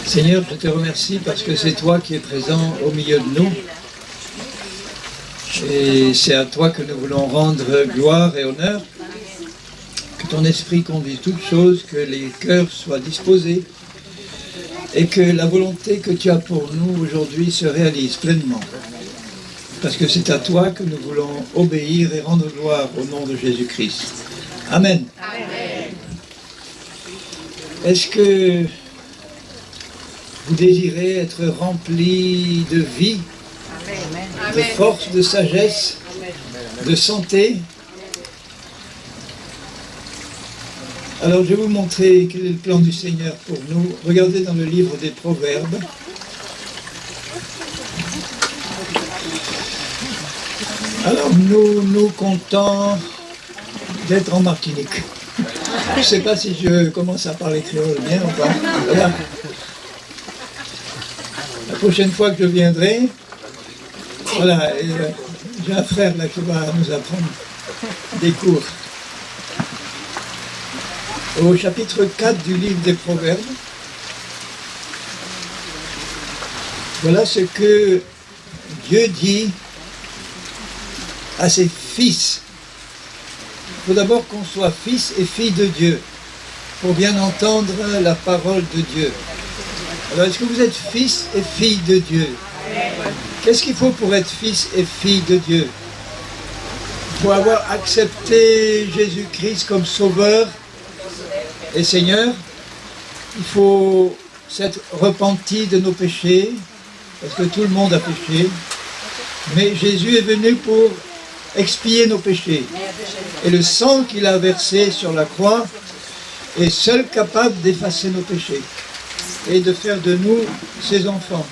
Seigneur, je te remercie parce que c'est toi qui es présent au milieu de nous. Et c'est à toi que nous voulons rendre gloire et honneur. Que ton esprit conduise toutes choses, que les cœurs soient disposés et que la volonté que tu as pour nous aujourd'hui se réalise pleinement. Parce que c'est à toi que nous voulons obéir et rendre gloire au nom de Jésus-Christ. Amen. Amen. Est-ce que vous désirez être rempli de vie, de force, de sagesse, de santé? Alors je vais vous montrer quel est le plan du Seigneur pour nous. Regardez dans le livre des Proverbes. Alors nous comptons d'être en Martinique. Je ne sais pas si je commence à parler créole bien ou pas. Voilà. La prochaine fois que je viendrai, voilà, j'ai un frère là qui va nous apprendre des cours. Au chapitre 4 du livre des Proverbes, voilà ce que Dieu dit à ses fils. Il faut d'abord qu'on soit fils et fille de Dieu, pour bien entendre la parole de Dieu. Alors, est-ce que vous êtes fils et fille de Dieu? Qu'est-ce qu'il faut pour être fils et fille de Dieu? Il faut avoir accepté Jésus-Christ comme sauveur et Seigneur. Il faut s'être repenti de nos péchés, parce que tout le monde a péché. Mais Jésus est venu pour expier nos péchés. Et le sang qu'il a versé sur la croix est seul capable d'effacer nos péchés et de faire de nous ses enfants.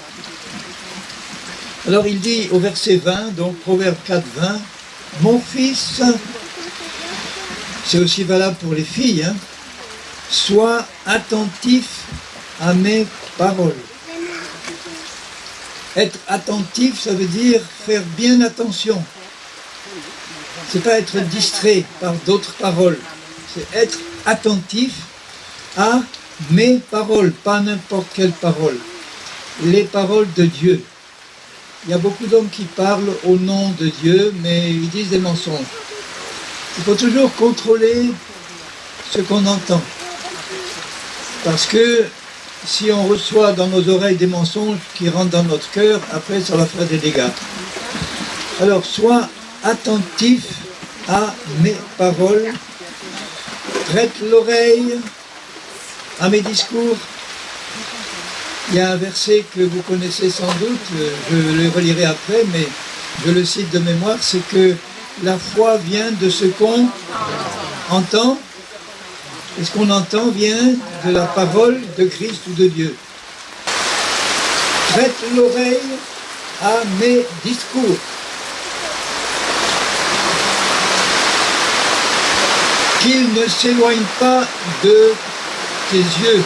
Alors il dit au verset 20, donc Proverbe 4, 20, « Mon fils, c'est aussi valable pour les filles, hein, sois attentif à mes paroles. » Être attentif, ça veut dire faire bien attention. C'est pas être distrait par d'autres paroles, c'est être attentif à mes paroles, pas n'importe quelle parole, les paroles de Dieu. Il y a beaucoup d'hommes qui parlent au nom de Dieu, mais ils disent des mensonges. Il faut toujours contrôler ce qu'on entend. Parce que si on reçoit dans nos oreilles des mensonges qui rentrent dans notre cœur, après ça va faire des dégâts. Alors sois attentif à mes paroles, prête l'oreille à mes discours. Il y a un verset que vous connaissez sans doute, je le relirai après, mais je le cite de mémoire, c'est que la foi vient de ce qu'on entend, et ce qu'on entend vient de la parole de Christ ou de Dieu. Prête l'oreille à mes discours. Qu'il ne s'éloigne pas de tes yeux.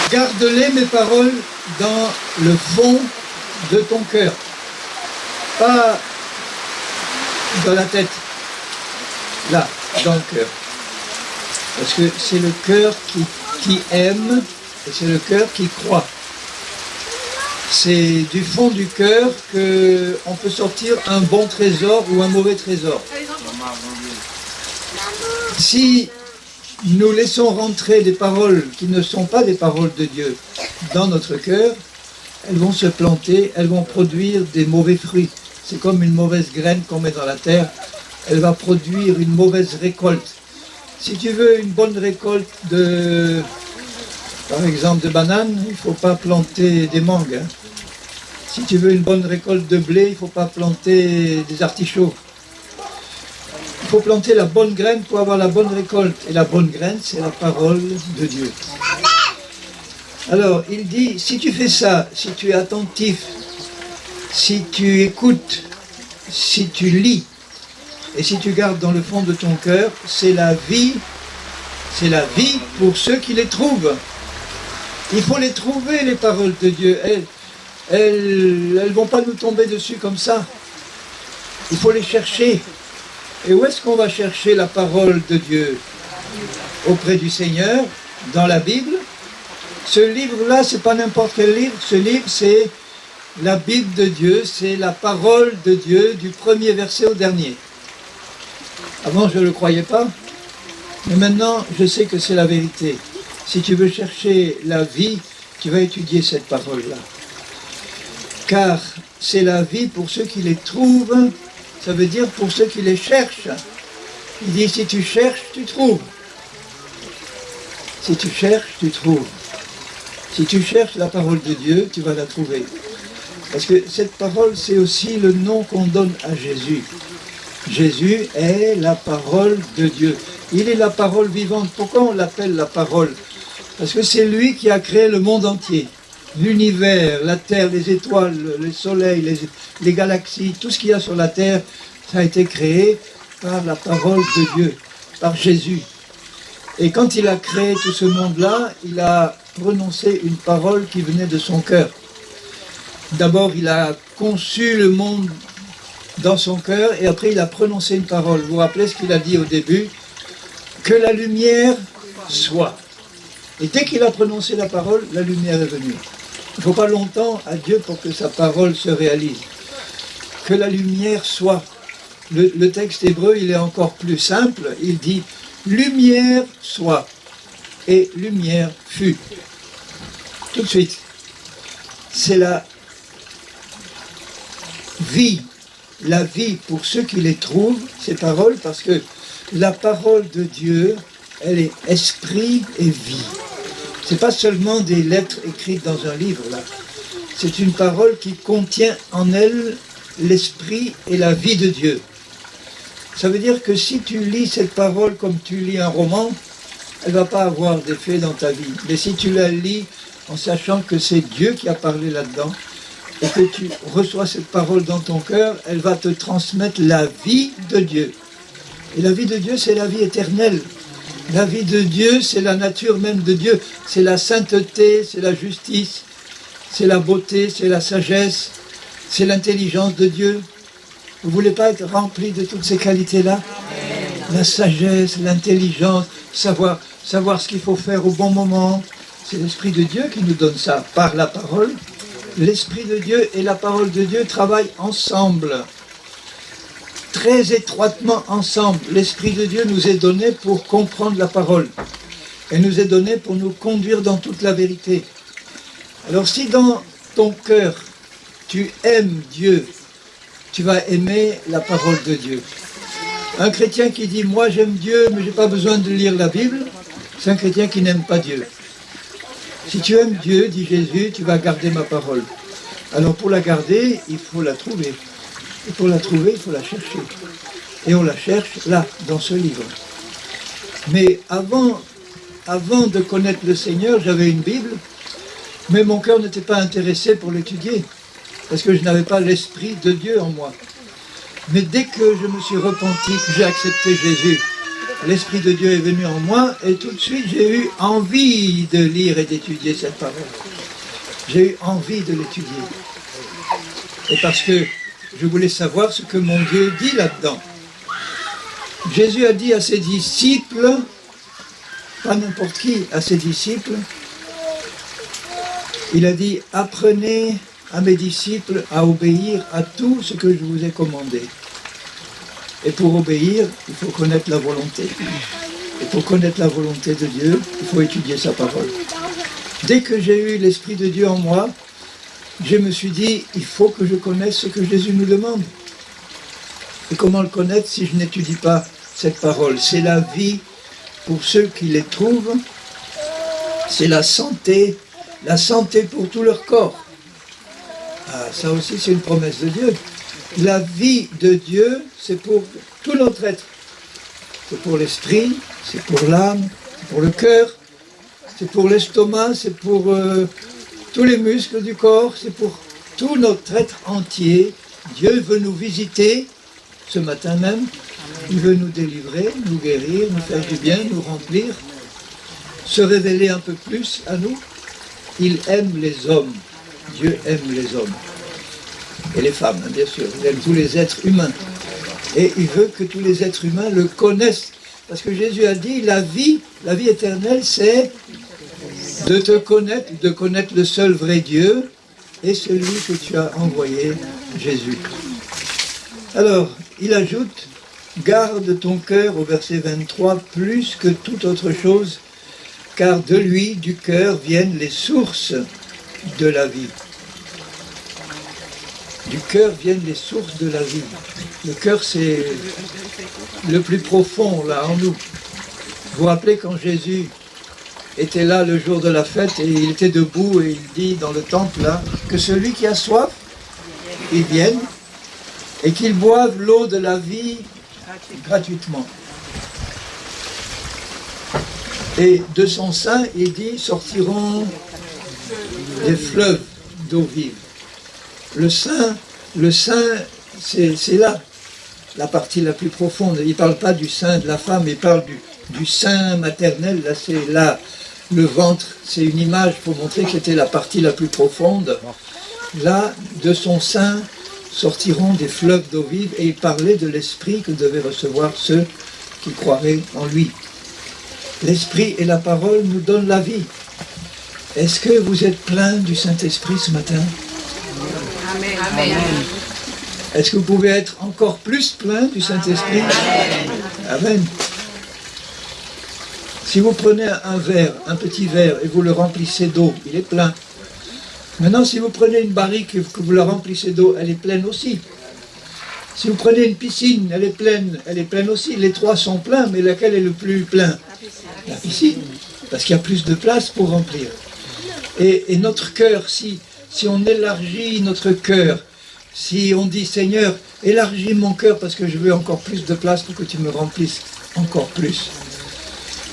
Garde-les, mes paroles, dans le fond de ton cœur. Pas dans la tête. Là, dans le cœur. Parce que c'est le cœur qui aime et c'est le cœur qui croit. C'est du fond du cœur qu'on peut sortir un bon trésor ou un mauvais trésor. Si nous laissons rentrer des paroles qui ne sont pas des paroles de Dieu dans notre cœur, elles vont se planter, elles vont produire des mauvais fruits. C'est comme une mauvaise graine qu'on met dans la terre, elle va produire une mauvaise récolte. Si tu veux une bonne récolte de, par exemple, de bananes, il ne faut pas planter des mangues. Hein. Si tu veux une bonne récolte de blé, il ne faut pas planter des artichauts. Il faut planter la bonne graine pour avoir la bonne récolte. Et la bonne graine, c'est la parole de Dieu. Alors, il dit, si tu fais ça, si tu es attentif, si tu écoutes, si tu lis, et si tu gardes dans le fond de ton cœur, c'est la vie pour ceux qui les trouvent. Il faut les trouver, les paroles de Dieu. Elles vont pas nous tomber dessus comme ça. Il faut les chercher. Et où est-ce qu'on va chercher la parole de Dieu? Auprès du Seigneur, dans la Bible. Ce livre-là, c'est pas n'importe quel livre. Ce livre, c'est la Bible de Dieu, c'est la parole de Dieu du premier verset au dernier. Avant, je ne le croyais pas, mais maintenant, je sais que c'est la vérité. Si tu veux chercher la vie, tu vas étudier cette parole-là. Car c'est la vie pour ceux qui les trouvent, ça veut dire pour ceux qui les cherchent. Il dit, si tu cherches, tu trouves. Si tu cherches, tu trouves. Si tu cherches la parole de Dieu, tu vas la trouver. Parce que cette parole, c'est aussi le nom qu'on donne à Jésus. Jésus est la parole de Dieu. Il est la parole vivante. Pourquoi on l'appelle la parole? Parce que c'est lui qui a créé le monde entier. L'univers, la terre, les étoiles, le soleil, les galaxies, tout ce qu'il y a sur la terre, ça a été créé par la parole de Dieu, par Jésus. Et quand il a créé tout ce monde-là, il a prononcé une parole qui venait de son cœur. D'abord, il a conçu le monde dans son cœur et après il a prononcé une parole. Vous vous rappelez ce qu'il a dit au début? Que la lumière soit. Et dès qu'il a prononcé la parole, la lumière est venue. Il ne faut pas longtemps à Dieu pour que sa parole se réalise. Que la lumière soit. Le texte hébreu, il est encore plus simple. Il dit « lumière soit » et « lumière fut ». Tout de suite. C'est la vie pour ceux qui les trouvent, ces paroles, parce que la parole de Dieu, elle est esprit et vie. C'est pas seulement des lettres écrites dans un livre, là. C'est une parole qui contient en elle l'esprit et la vie de Dieu. Ça veut dire que si tu lis cette parole comme tu lis un roman, elle ne va pas avoir d'effet dans ta vie. Mais si tu la lis en sachant que c'est Dieu qui a parlé là-dedans, et que tu reçois cette parole dans ton cœur, elle va te transmettre la vie de Dieu. Et la vie de Dieu, c'est la vie éternelle. La vie de Dieu, c'est la nature même de Dieu. C'est la sainteté, c'est la justice, c'est la beauté, c'est la sagesse, c'est l'intelligence de Dieu. Vous ne voulez pas être rempli de toutes ces qualités-là? La sagesse, l'intelligence, savoir ce qu'il faut faire au bon moment. C'est l'Esprit de Dieu qui nous donne ça par la parole. L'Esprit de Dieu et la parole de Dieu travaillent ensemble, très étroitement ensemble. L'Esprit de Dieu nous est donné pour comprendre la parole et nous est donné pour nous conduire dans toute la vérité. Alors si dans ton cœur, tu aimes Dieu, tu vas aimer la parole de Dieu. Un chrétien qui dit « moi j'aime Dieu, mais je n'ai pas besoin de lire la Bible », c'est un chrétien qui n'aime pas Dieu. Si tu aimes Dieu, dit Jésus, tu vas garder ma parole. Alors pour la garder, il faut la trouver. Et pour la trouver, il faut la chercher. Et on la cherche là, dans ce livre. Mais avant de connaître le Seigneur, j'avais une Bible, mais mon cœur n'était pas intéressé pour l'étudier, parce que je n'avais pas l'Esprit de Dieu en moi. Mais dès que je me suis repenti, que j'ai accepté Jésus, l'Esprit de Dieu est venu en moi et tout de suite j'ai eu envie de lire et d'étudier cette parole. J'ai eu envie de l'étudier. Et parce que je voulais savoir ce que mon Dieu dit là-dedans. Jésus a dit à ses disciples, pas n'importe qui, à ses disciples, il a dit « Apprenez à mes disciples à obéir à tout ce que je vous ai commandé. » Et pour obéir, il faut connaître la volonté. Et pour connaître la volonté de Dieu, il faut étudier sa parole. Dès que j'ai eu l'Esprit de Dieu en moi, je me suis dit, il faut que je connaisse ce que Jésus nous demande. Et comment le connaître si je n'étudie pas cette parole? C'est la vie pour ceux qui les trouvent. C'est la santé pour tout leur corps. Ah, ça aussi c'est une promesse de Dieu. La vie de Dieu, c'est pour tout notre être. C'est pour l'esprit, c'est pour l'âme, c'est pour le cœur, c'est pour l'estomac, c'est pour tous les muscles du corps, c'est pour tout notre être entier. Dieu veut nous visiter ce matin même. Il veut nous délivrer, nous guérir, nous faire du bien, nous remplir, se révéler un peu plus à nous. Il aime les hommes. Dieu aime les hommes. Et les femmes, bien sûr. Il aime tous les êtres humains. Et il veut que tous les êtres humains le connaissent. Parce que Jésus a dit, la vie éternelle, c'est de te connaître, de connaître le seul vrai Dieu et celui que tu as envoyé, Jésus. Alors, il ajoute, garde ton cœur, au verset 23, plus que toute autre chose, car de lui, du cœur, viennent les sources de la vie. Du cœur viennent les sources de la vie. Le cœur, c'est le plus profond, là, en nous. Vous vous rappelez quand Jésus était là le jour de la fête, et il était debout, et il dit dans le temple, là, que celui qui a soif, il vienne, et qu'il boive l'eau de la vie gratuitement. Et de son sein, il dit, sortiront des fleuves d'eau vive. Le sein, c'est là, la partie la plus profonde. Il ne parle pas du sein de la femme, il parle du sein maternel. Là, c'est là, le ventre, c'est une image pour montrer que c'était la partie la plus profonde. Là, de son sein sortiront des fleuves d'eau vive, et il parlait de l'esprit que devaient recevoir ceux qui croiraient en lui. L'esprit et la parole nous donnent la vie. Est-ce que vous êtes plein du Saint-Esprit ce matin? Amen. Amen. Est-ce que vous pouvez être encore plus plein du Saint-Esprit? Amen. Si vous prenez un verre, un petit verre, et vous le remplissez d'eau, il est plein. Maintenant, si vous prenez une barrique et que vous la remplissez d'eau, elle est pleine aussi. Si vous prenez une piscine, elle est pleine aussi. Les trois sont pleins, mais laquelle est le plus plein? La piscine, parce qu'il y a plus de place pour remplir. Et notre cœur, si on élargit notre cœur, si on dit Seigneur, élargis mon cœur parce que je veux encore plus de place pour que tu me remplisses encore plus.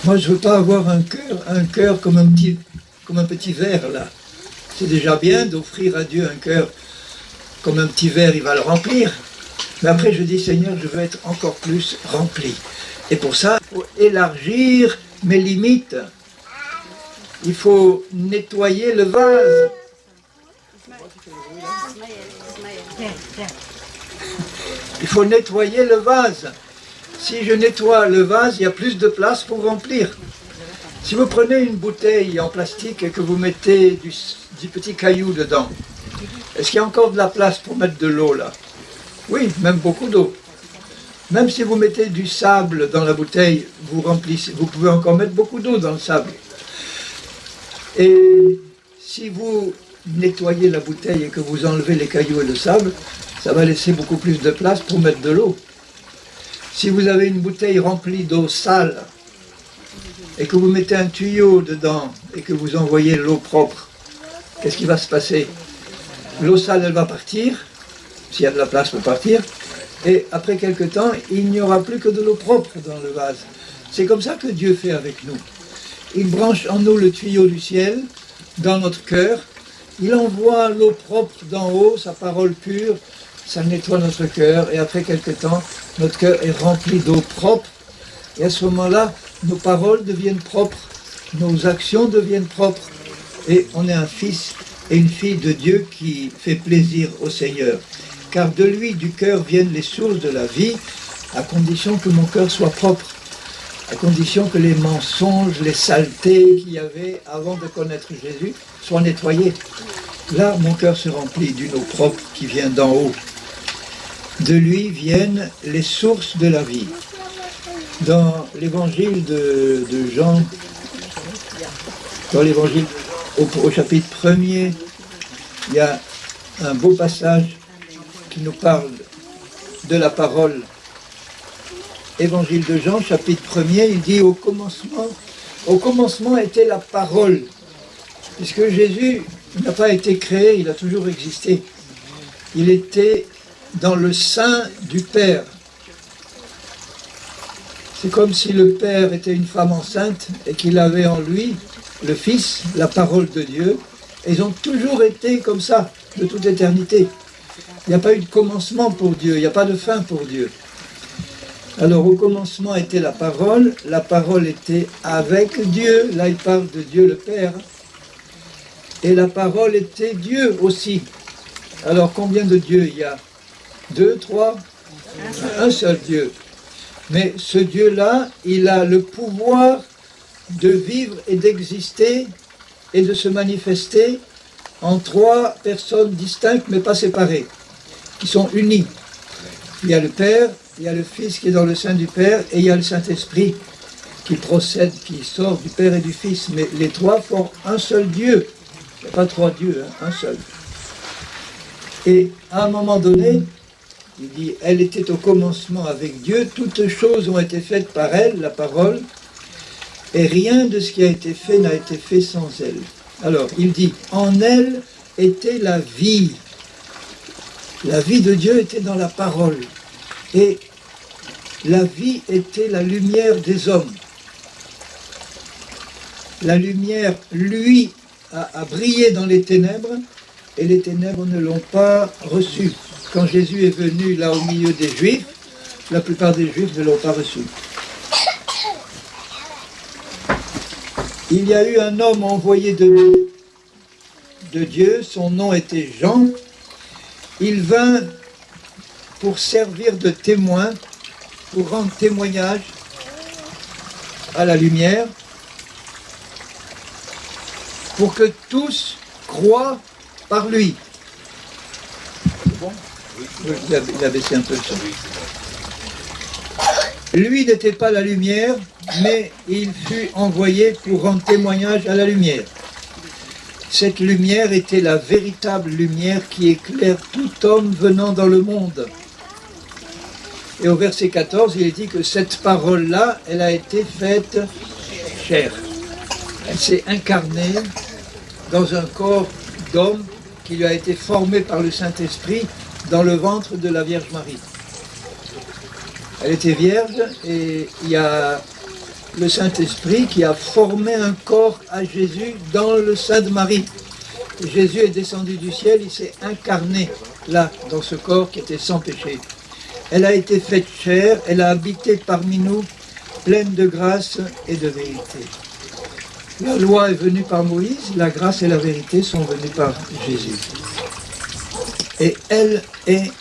Moi, je ne veux pas avoir un cœur comme un petit verre là. C'est déjà bien d'offrir à Dieu un cœur comme un petit verre, il va le remplir. Mais après, je dis Seigneur, je veux être encore plus rempli. Et pour ça, il faut élargir mes limites. Il faut nettoyer le vase. Il faut nettoyer le vase. Si je nettoie le vase, il y a plus de place pour remplir. Si vous prenez une bouteille en plastique et que vous mettez du petit caillou dedans, est-ce qu'il y a encore de la place pour mettre de l'eau là? Oui, même beaucoup d'eau. Même si vous mettez du sable dans la bouteille, vous pouvez encore mettre beaucoup d'eau dans le sable. Et si vous nettoyez la bouteille et que vous enlevez les cailloux et le sable, ça va laisser beaucoup plus de place pour mettre de l'eau. Si vous avez une bouteille remplie d'eau sale et que vous mettez un tuyau dedans et que vous envoyez l'eau propre, qu'est-ce qui va se passer? L'eau sale, elle va partir, s'il y a de la place pour partir, et après quelque temps, il n'y aura plus que de l'eau propre dans le vase. C'est comme ça que Dieu fait avec nous. Il branche en nous le tuyau du ciel, dans notre cœur, il envoie l'eau propre d'en haut, sa parole pure, ça nettoie notre cœur, et après quelque temps, notre cœur est rempli d'eau propre, et à ce moment-là, nos paroles deviennent propres, nos actions deviennent propres, et on est un fils et une fille de Dieu qui fait plaisir au Seigneur. Car de lui, du cœur, viennent les sources de la vie, à condition que mon cœur soit propre, à condition que les mensonges, les saletés qu'il y avait avant de connaître Jésus soient nettoyés. Là, mon cœur se remplit d'une eau propre qui vient d'en haut. De lui viennent les sources de la vie. Dans l'évangile de Jean, dans l'évangile au chapitre 1er, il y a un beau passage qui nous parle de la parole. Évangile de Jean, chapitre 1er, il dit au commencement était la parole. Puisque Jésus n'a pas été créé, il a toujours existé. Il était dans le sein du Père. C'est comme si le Père était une femme enceinte et qu'il avait en lui le Fils, la parole de Dieu. Et ils ont toujours été comme ça, de toute éternité. Il n'y a pas eu de commencement pour Dieu, il n'y a pas de fin pour Dieu. Alors au commencement était la parole était avec Dieu, là il parle de Dieu le Père, et la parole était Dieu aussi. Alors combien de dieux il y a? 2, 3? Un seul Dieu. Mais ce Dieu-là, il a le pouvoir de vivre et d'exister et de se manifester en 3 personnes distinctes mais pas séparées, qui sont unies. Il y a le Père, il y a le Fils qui est dans le sein du Père, et il y a le Saint-Esprit qui procède, qui sort du Père et du Fils. Mais les 3 forment un seul Dieu. Il n'y a pas 3 dieux, hein, un seul. Et à un moment donné, il dit, elle était au commencement avec Dieu, toutes choses ont été faites par elle, la parole, et rien de ce qui a été fait n'a été fait sans elle. Alors, il dit, en elle était la vie. La vie de Dieu était dans la parole. Et la vie était la lumière des hommes. La lumière, lui, a brillé dans les ténèbres, et les ténèbres ne l'ont pas reçu. Quand Jésus est venu là au milieu des Juifs, la plupart des Juifs ne l'ont pas reçu. Il y a eu un homme envoyé de Dieu, son nom était Jean. Il vint pour servir de témoin, pour rendre témoignage à la lumière, pour que tous croient par lui. C'est bon? Oui, il a baissé un peu le son. Lui n'était pas la lumière, mais il fut envoyé pour rendre témoignage à la lumière. Cette lumière était la véritable lumière qui éclaire tout homme venant dans le monde. Et au verset 14, il est dit que cette parole-là, elle a été faite chair. Elle s'est incarnée dans un corps d'homme qui lui a été formé par le Saint-Esprit dans le ventre de la Vierge Marie. Elle était vierge et il y a le Saint-Esprit qui a formé un corps à Jésus dans le sein de Marie. Et Jésus est descendu du ciel, il s'est incarné là, dans ce corps qui était sans péché. Elle a été faite chair, elle a habité parmi nous, pleine de grâce et de vérité. La loi est venue par Moïse, la grâce et la vérité sont venues par Jésus. Et elle est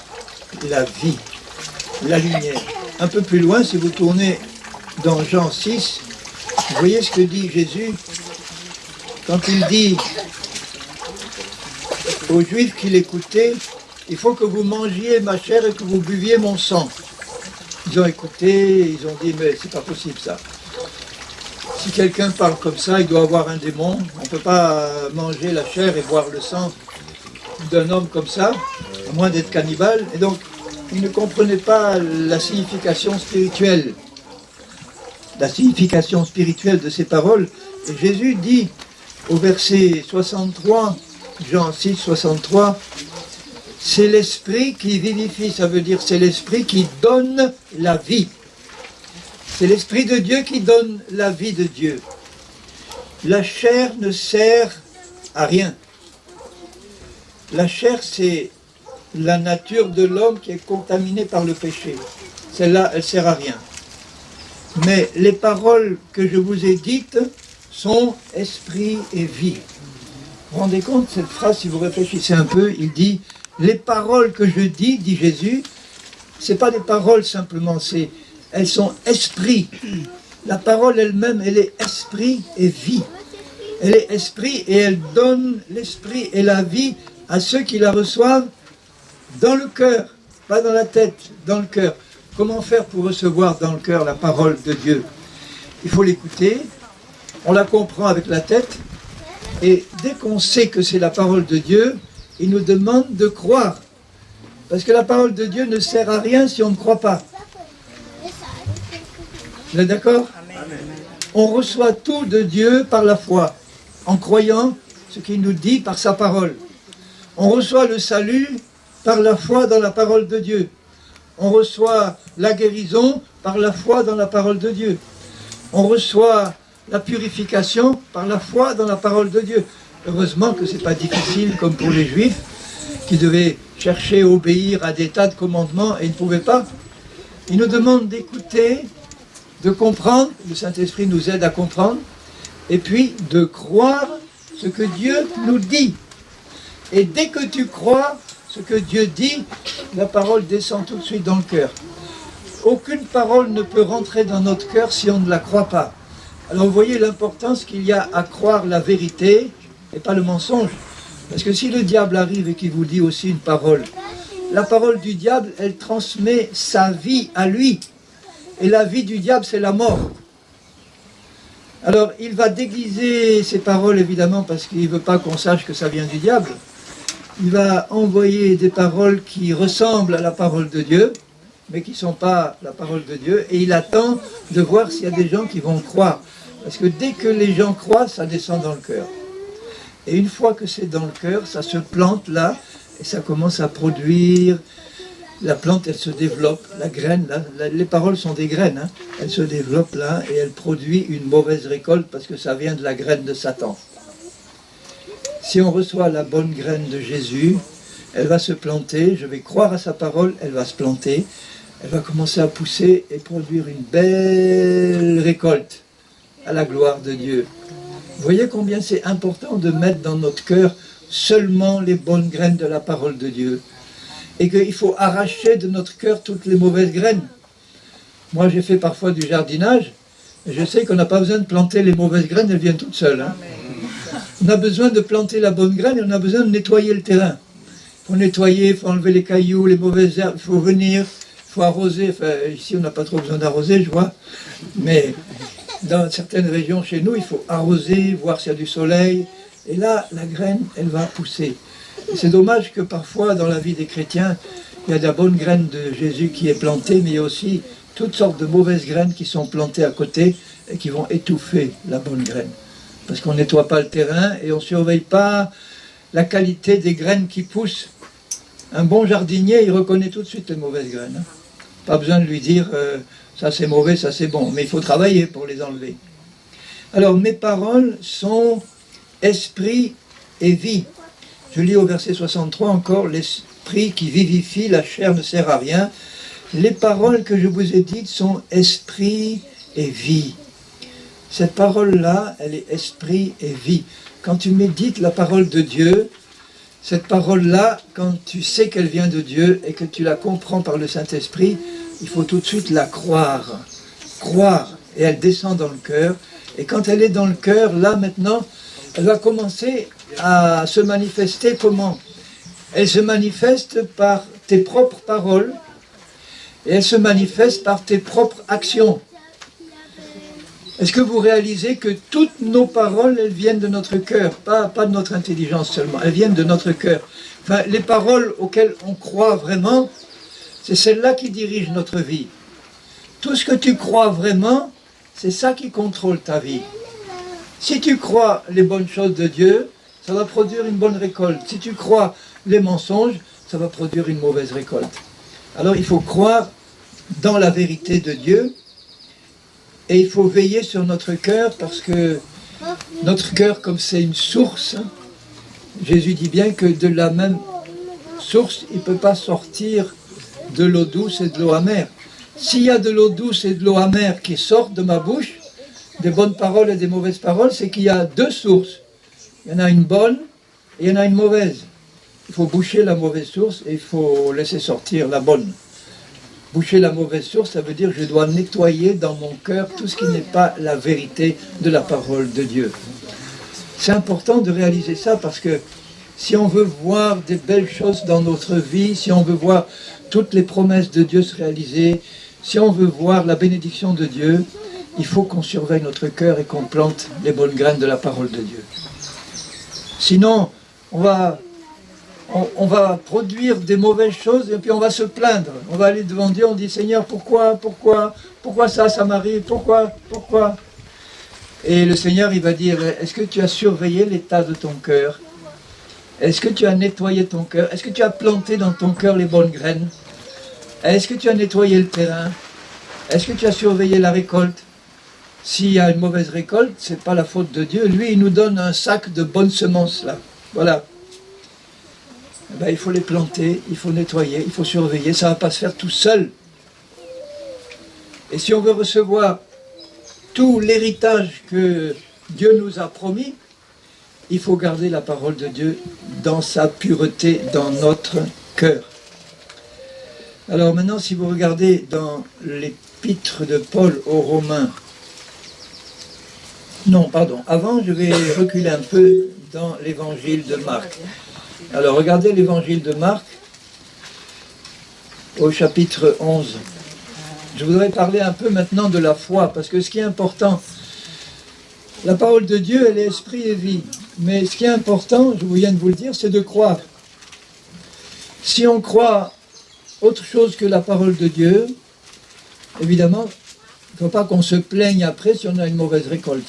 la vie, la lumière. Un peu plus loin, si vous tournez dans Jean 6, vous voyez ce que dit Jésus quand il dit aux Juifs qui l'écoutaient, il faut que vous mangiez ma chair et que vous buviez mon sang. Ils ont écouté, ils ont dit, mais c'est pas possible ça. Si quelqu'un parle comme ça, il doit avoir un démon. On ne peut pas manger la chair et boire le sang d'un homme comme ça, à moins d'être cannibale. Et donc, ils ne comprenaient pas la signification spirituelle. La signification spirituelle de ces paroles. Et Jésus dit au verset 63, Jean 6, 63, c'est l'esprit qui vivifie, ça veut dire c'est l'esprit qui donne la vie. C'est l'esprit de Dieu qui donne la vie de Dieu. La chair ne sert à rien. La chair, c'est la nature de l'homme qui est contaminée par le péché. Celle-là, elle ne sert à rien. Mais les paroles que je vous ai dites sont esprit et vie. Vous vous rendez compte, cette phrase, si vous réfléchissez un peu, il dit, les paroles que je dis, dit Jésus, ce n'est pas des paroles simplement, elles sont esprit. La parole elle-même, elle est esprit et vie. Elle est esprit et elle donne l'esprit et la vie à ceux qui la reçoivent dans le cœur, pas dans la tête, dans le cœur. Comment faire pour recevoir dans le cœur la parole de Dieu? Il faut l'écouter, on la comprend avec la tête, et dès qu'on sait que c'est la parole de Dieu, il nous demande de croire. Parce que la parole de Dieu ne sert à rien si on ne croit pas. Vous êtes d'accord? On reçoit tout de Dieu par la foi, en croyant ce qu'il nous dit par sa parole. On reçoit le salut par la foi dans la parole de Dieu. On reçoit la guérison par la foi dans la parole de Dieu. On reçoit la purification par la foi dans la parole de Dieu. Heureusement que ce n'est pas difficile comme pour les Juifs qui devaient chercher à obéir à des tas de commandements et ils ne pouvaient pas. Il nous demande d'écouter, de comprendre, le Saint-Esprit nous aide à comprendre, et puis de croire ce que Dieu nous dit. Et dès que tu crois ce que Dieu dit, la parole descend tout de suite dans le cœur. Aucune parole ne peut rentrer dans notre cœur si on ne la croit pas. Alors vous voyez l'importance qu'il y a à croire la vérité et pas le mensonge. Parce que si le diable arrive et qu'il vous dit aussi une parole, la parole du diable, elle transmet sa vie à lui. Et la vie du diable, c'est la mort. Alors il va déguiser ses paroles évidemment parce qu'il ne veut pas qu'on sache que ça vient du diable. Il va envoyer des paroles qui ressemblent à la parole de Dieu, mais qui ne sont pas la parole de Dieu, et il attend de voir s'il y a des gens qui vont croire. Parce que dès que les gens croient, ça descend dans le cœur. Et une fois que c'est dans le cœur, ça se plante là, et ça commence à produire. La plante, elle se développe, la graine, là, les paroles sont des graines, hein, elle se développe là, et elle produit une mauvaise récolte, parce que ça vient de la graine de Satan. Si on reçoit la bonne graine de Jésus, elle va se planter, je vais croire à sa parole, elle va se planter, elle va commencer à pousser et produire une belle récolte à la gloire de Dieu. Vous voyez combien c'est important de mettre dans notre cœur seulement les bonnes graines de la parole de Dieu. Et qu'il faut arracher de notre cœur toutes les mauvaises graines. Moi j'ai fait parfois du jardinage, et je sais qu'on n'a pas besoin de planter les mauvaises graines, elles viennent toutes seules. Hein. On a besoin de planter la bonne graine et on a besoin de nettoyer le terrain. Il faut nettoyer, il faut enlever les cailloux, les mauvaises herbes, il faut venir, il faut arroser. Enfin, ici on n'a pas trop besoin d'arroser, je vois. Mais dans certaines régions chez nous, il faut arroser, voir s'il y a du soleil. Et là, la graine, elle va pousser. C'est dommage que parfois, dans la vie des chrétiens, il y a de la bonne graine de Jésus qui est plantée, mais il y a aussi toutes sortes de mauvaises graines qui sont plantées à côté et qui vont étouffer la bonne graine. Parce qu'on ne nettoie pas le terrain et on ne surveille pas la qualité des graines qui poussent. Un bon jardinier, il reconnaît tout de suite les mauvaises graines. Hein. Pas besoin de lui dire ça c'est mauvais, ça c'est bon, mais il faut travailler pour les enlever. Alors mes paroles sont esprit et vie. Je lis au verset 63 encore, l'esprit qui vivifie, la chair ne sert à rien. Les paroles que je vous ai dites sont esprit et vie. Cette parole-là, elle est esprit et vie. Quand tu médites la parole de Dieu, cette parole-là, quand tu sais qu'elle vient de Dieu et que tu la comprends par le Saint-Esprit, il faut tout de suite la croire. Croire. Et elle descend dans le cœur. Et quand elle est dans le cœur, là maintenant, elle va commencer à se manifester comment? Elle se manifeste par tes propres paroles et elle se manifeste par tes propres actions. Est-ce que vous réalisez que toutes nos paroles, elles viennent de notre cœur, pas de notre intelligence seulement, elles viennent de notre cœur. Enfin, les paroles auxquelles on croit vraiment, c'est celles-là qui dirigent notre vie. Tout ce que tu crois vraiment, c'est ça qui contrôle ta vie. Si tu crois les bonnes choses de Dieu, ça va produire une bonne récolte. Si tu crois les mensonges, ça va produire une mauvaise récolte. Alors il faut croire dans la vérité de Dieu et il faut veiller sur notre cœur parce que notre cœur, comme c'est une source, Jésus dit bien que de la même source, il ne peut pas sortir de l'eau douce et de l'eau amère. S'il y a de l'eau douce et de l'eau amère qui sortent de ma bouche, des bonnes paroles et des mauvaises paroles, c'est qu'il y a deux sources. Il y en a une bonne et il y en a une mauvaise. Il faut boucher la mauvaise source et il faut laisser sortir la bonne. Boucher la mauvaise source, ça veut dire que je dois nettoyer dans mon cœur tout ce qui n'est pas la vérité de la parole de Dieu. C'est important de réaliser ça parce que si on veut voir des belles choses dans notre vie, si on veut voir toutes les promesses de Dieu se réaliser, si on veut voir la bénédiction de Dieu, il faut qu'on surveille notre cœur et qu'on plante les bonnes graines de la parole de Dieu. Sinon, on va produire des mauvaises choses et puis on va se plaindre. On va aller devant Dieu, on dit Seigneur, pourquoi ça m'arrive, pourquoi? Et le Seigneur, il va dire, est-ce que tu as surveillé l'état de ton cœur? Est-ce que tu as nettoyé ton cœur? Est-ce que tu as planté dans ton cœur les bonnes graines? Est-ce que tu as nettoyé le terrain? Est-ce que tu as surveillé la récolte? s'il y a une mauvaise récolte, c'est pas la faute de Dieu. Lui, il nous donne un sac de bonnes semences, là. Voilà. Eh ben, il faut les planter, il faut nettoyer, il faut surveiller. Ça ne va pas se faire tout seul. Et si on veut recevoir tout l'héritage que Dieu nous a promis, il faut garder la parole de Dieu dans sa pureté, dans notre cœur. Alors maintenant, si vous regardez dans l'épître de Paul aux Romains, non, pardon, avant je vais reculer un peu dans l'évangile de Marc. Alors regardez l'évangile de Marc au chapitre 11. Je voudrais parler un peu maintenant de la foi, parce que ce qui est important, la parole de Dieu, elle est esprit et vie. Mais ce qui est important, je viens de vous le dire, c'est de croire. Si on croit autre chose que la parole de Dieu, évidemment, il ne faut pas qu'on se plaigne après si on a une mauvaise récolte.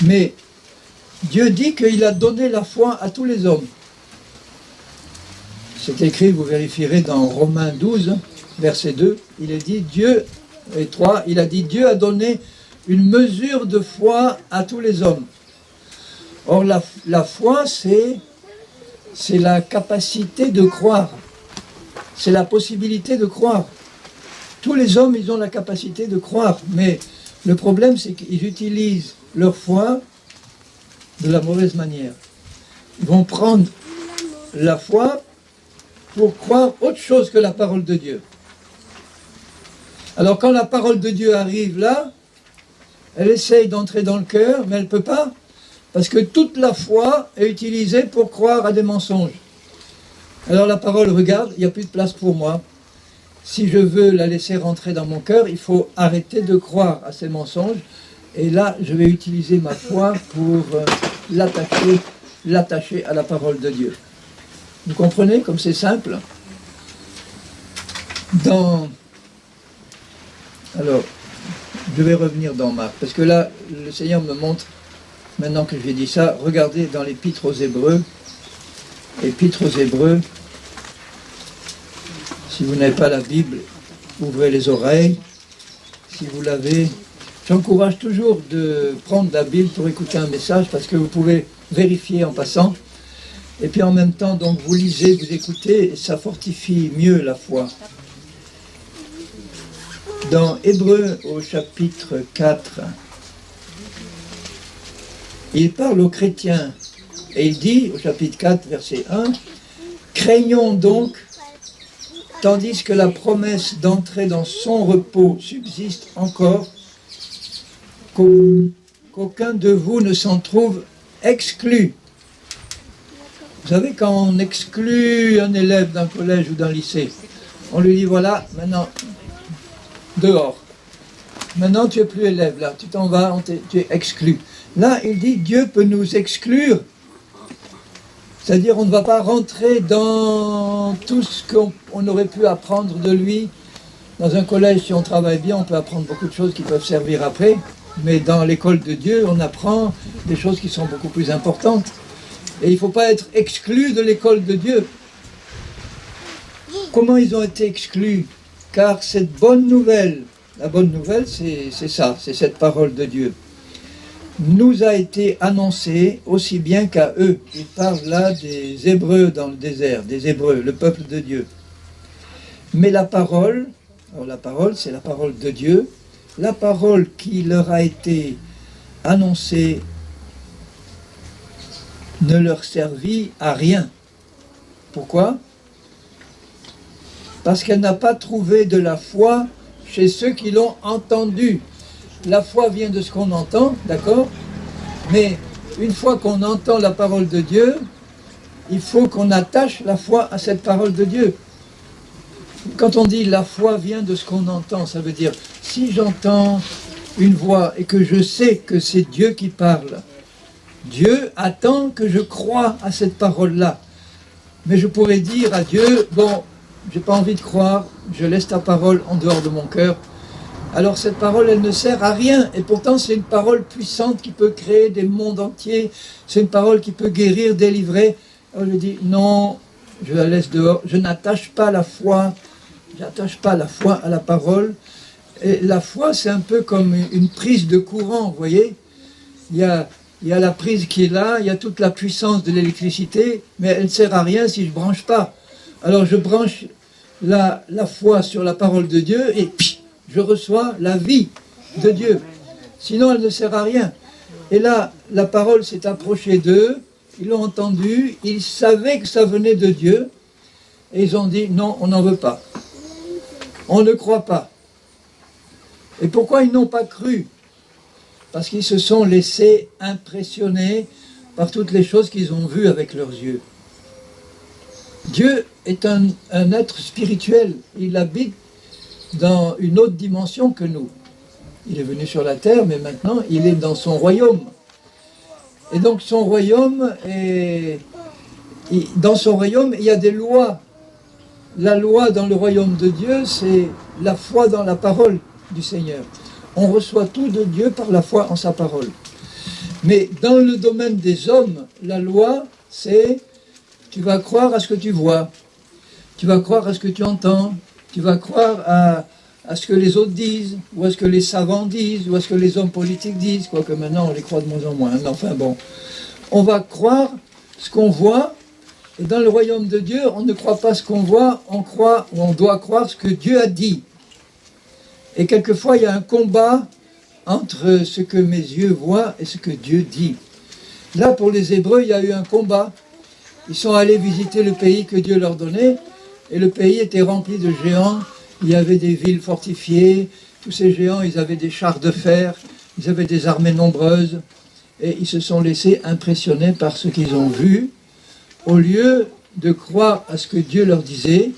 Mais Dieu dit qu'il a donné la foi à tous les hommes. C'est écrit, vous vérifierez dans Romains 12, verset 2, il est dit, Dieu, et 3, il a dit, Dieu a donné une mesure de foi à tous les hommes. Or, la foi, c'est la capacité de croire. C'est la possibilité de croire. Tous les hommes, ils ont la capacité de croire. Mais le problème, c'est qu'ils utilisent leur foi de la mauvaise manière. Ils vont prendre la foi pour croire autre chose que la parole de Dieu. Alors quand la parole de Dieu arrive là, elle essaye d'entrer dans le cœur, mais elle ne peut pas, parce que toute la foi est utilisée pour croire à des mensonges. Alors la parole regarde, il n'y a plus de place pour moi. Si je veux la laisser rentrer dans mon cœur, il faut arrêter de croire à ces mensonges, et là je vais utiliser ma foi pour l'attacher à la parole de Dieu. Vous comprenez comme c'est simple? Alors, je vais revenir dans Marc, parce que là, le Seigneur me montre, maintenant que j'ai dit ça, regardez dans l'Épître aux Hébreux. Épître aux Hébreux, si vous n'avez pas la Bible, ouvrez les oreilles. Si vous l'avez, j'encourage toujours de prendre la Bible pour écouter un message, parce que vous pouvez vérifier en passant. Et puis en même temps, donc vous lisez, vous écoutez, et ça fortifie mieux la foi. Dans Hébreux au chapitre 4, il parle aux chrétiens et il dit au chapitre 4, verset 1, « Craignons donc, tandis que la promesse d'entrer dans son repos subsiste encore, qu'aucun de vous ne s'en trouve exclu. » Vous savez, quand on exclut un élève d'un collège ou d'un lycée, on lui dit, voilà, maintenant, dehors. Maintenant, tu n'es plus élève, là, tu t'en vas, tu es exclu. Là, il dit, Dieu peut nous exclure. C'est-à-dire, on ne va pas rentrer dans tout ce qu'on aurait pu apprendre de lui. Dans un collège, si on travaille bien, on peut apprendre beaucoup de choses qui peuvent servir après. Mais dans l'école de Dieu, on apprend des choses qui sont beaucoup plus importantes. Et il ne faut pas être exclu de l'école de Dieu. Comment ils ont été exclus? Car cette bonne nouvelle, la bonne nouvelle, c'est ça, c'est cette parole de Dieu, nous a été annoncée aussi bien qu'à eux. Il parle là des Hébreux dans le désert, des Hébreux, le peuple de Dieu. Mais la parole, alors la parole, c'est la parole de Dieu, la parole qui leur a été annoncée ne leur servit à rien. Pourquoi? Parce qu'elle n'a pas trouvé de la foi chez ceux qui l'ont entendue. La foi vient de ce qu'on entend, d'accord? Mais une fois qu'on entend la parole de Dieu, il faut qu'on attache la foi à cette parole de Dieu. Quand on dit la foi vient de ce qu'on entend, ça veut dire, si j'entends une voix et que je sais que c'est Dieu qui parle, Dieu attend que je croie à cette parole-là. Mais je pourrais dire à Dieu, bon, j'ai pas envie de croire, je laisse ta parole en dehors de mon cœur. Alors cette parole, elle ne sert à rien. Et pourtant, c'est une parole puissante qui peut créer des mondes entiers. C'est une parole qui peut guérir, délivrer. Alors je dis, non, je la laisse dehors. Je n'attache pas la foi. J'attache pas la foi à la parole. Et la foi, c'est un peu comme une prise de courant, vous voyez. Il y a la prise qui est là, il y a toute la puissance de l'électricité, mais elle ne sert à rien si je ne branche pas. Alors je branche la foi sur la parole de Dieu et je reçois la vie de Dieu. Sinon, elle ne sert à rien. Et là, la parole s'est approchée d'eux, ils l'ont entendu, ils savaient que ça venait de Dieu, et ils ont dit, non, on n'en veut pas. On ne croit pas. Et pourquoi ils n'ont pas cru? Parce qu'ils se sont laissés impressionner par toutes les choses qu'ils ont vues avec leurs yeux. Dieu est un être spirituel, il habite dans une autre dimension que nous. Il est venu sur la terre, mais maintenant il est dans son royaume. Et donc son royaume, dans son royaume, il y a des lois. La loi dans le royaume de Dieu, c'est la foi dans la parole du Seigneur. On reçoit tout de Dieu par la foi en sa parole. Mais dans le domaine des hommes, la loi, c'est tu vas croire à ce que tu vois, tu vas croire à ce que tu entends, tu vas croire à ce que les autres disent, ou à ce que les savants disent, ou à ce que les hommes politiques disent, quoique maintenant on les croit de moins en moins. Enfin bon, on va croire ce qu'on voit, et dans le royaume de Dieu, on ne croit pas ce qu'on voit, on croit, ou on doit croire ce que Dieu a dit. Et quelquefois, il y a un combat entre ce que mes yeux voient et ce que Dieu dit. Là, pour les Hébreux, il y a eu un combat. Ils sont allés visiter le pays que Dieu leur donnait, et le pays était rempli de géants. Il y avait des villes fortifiées. Tous ces géants, ils avaient des chars de fer, ils avaient des armées nombreuses, et ils se sont laissés impressionner par ce qu'ils ont vu. Au lieu de croire à ce que Dieu leur disait,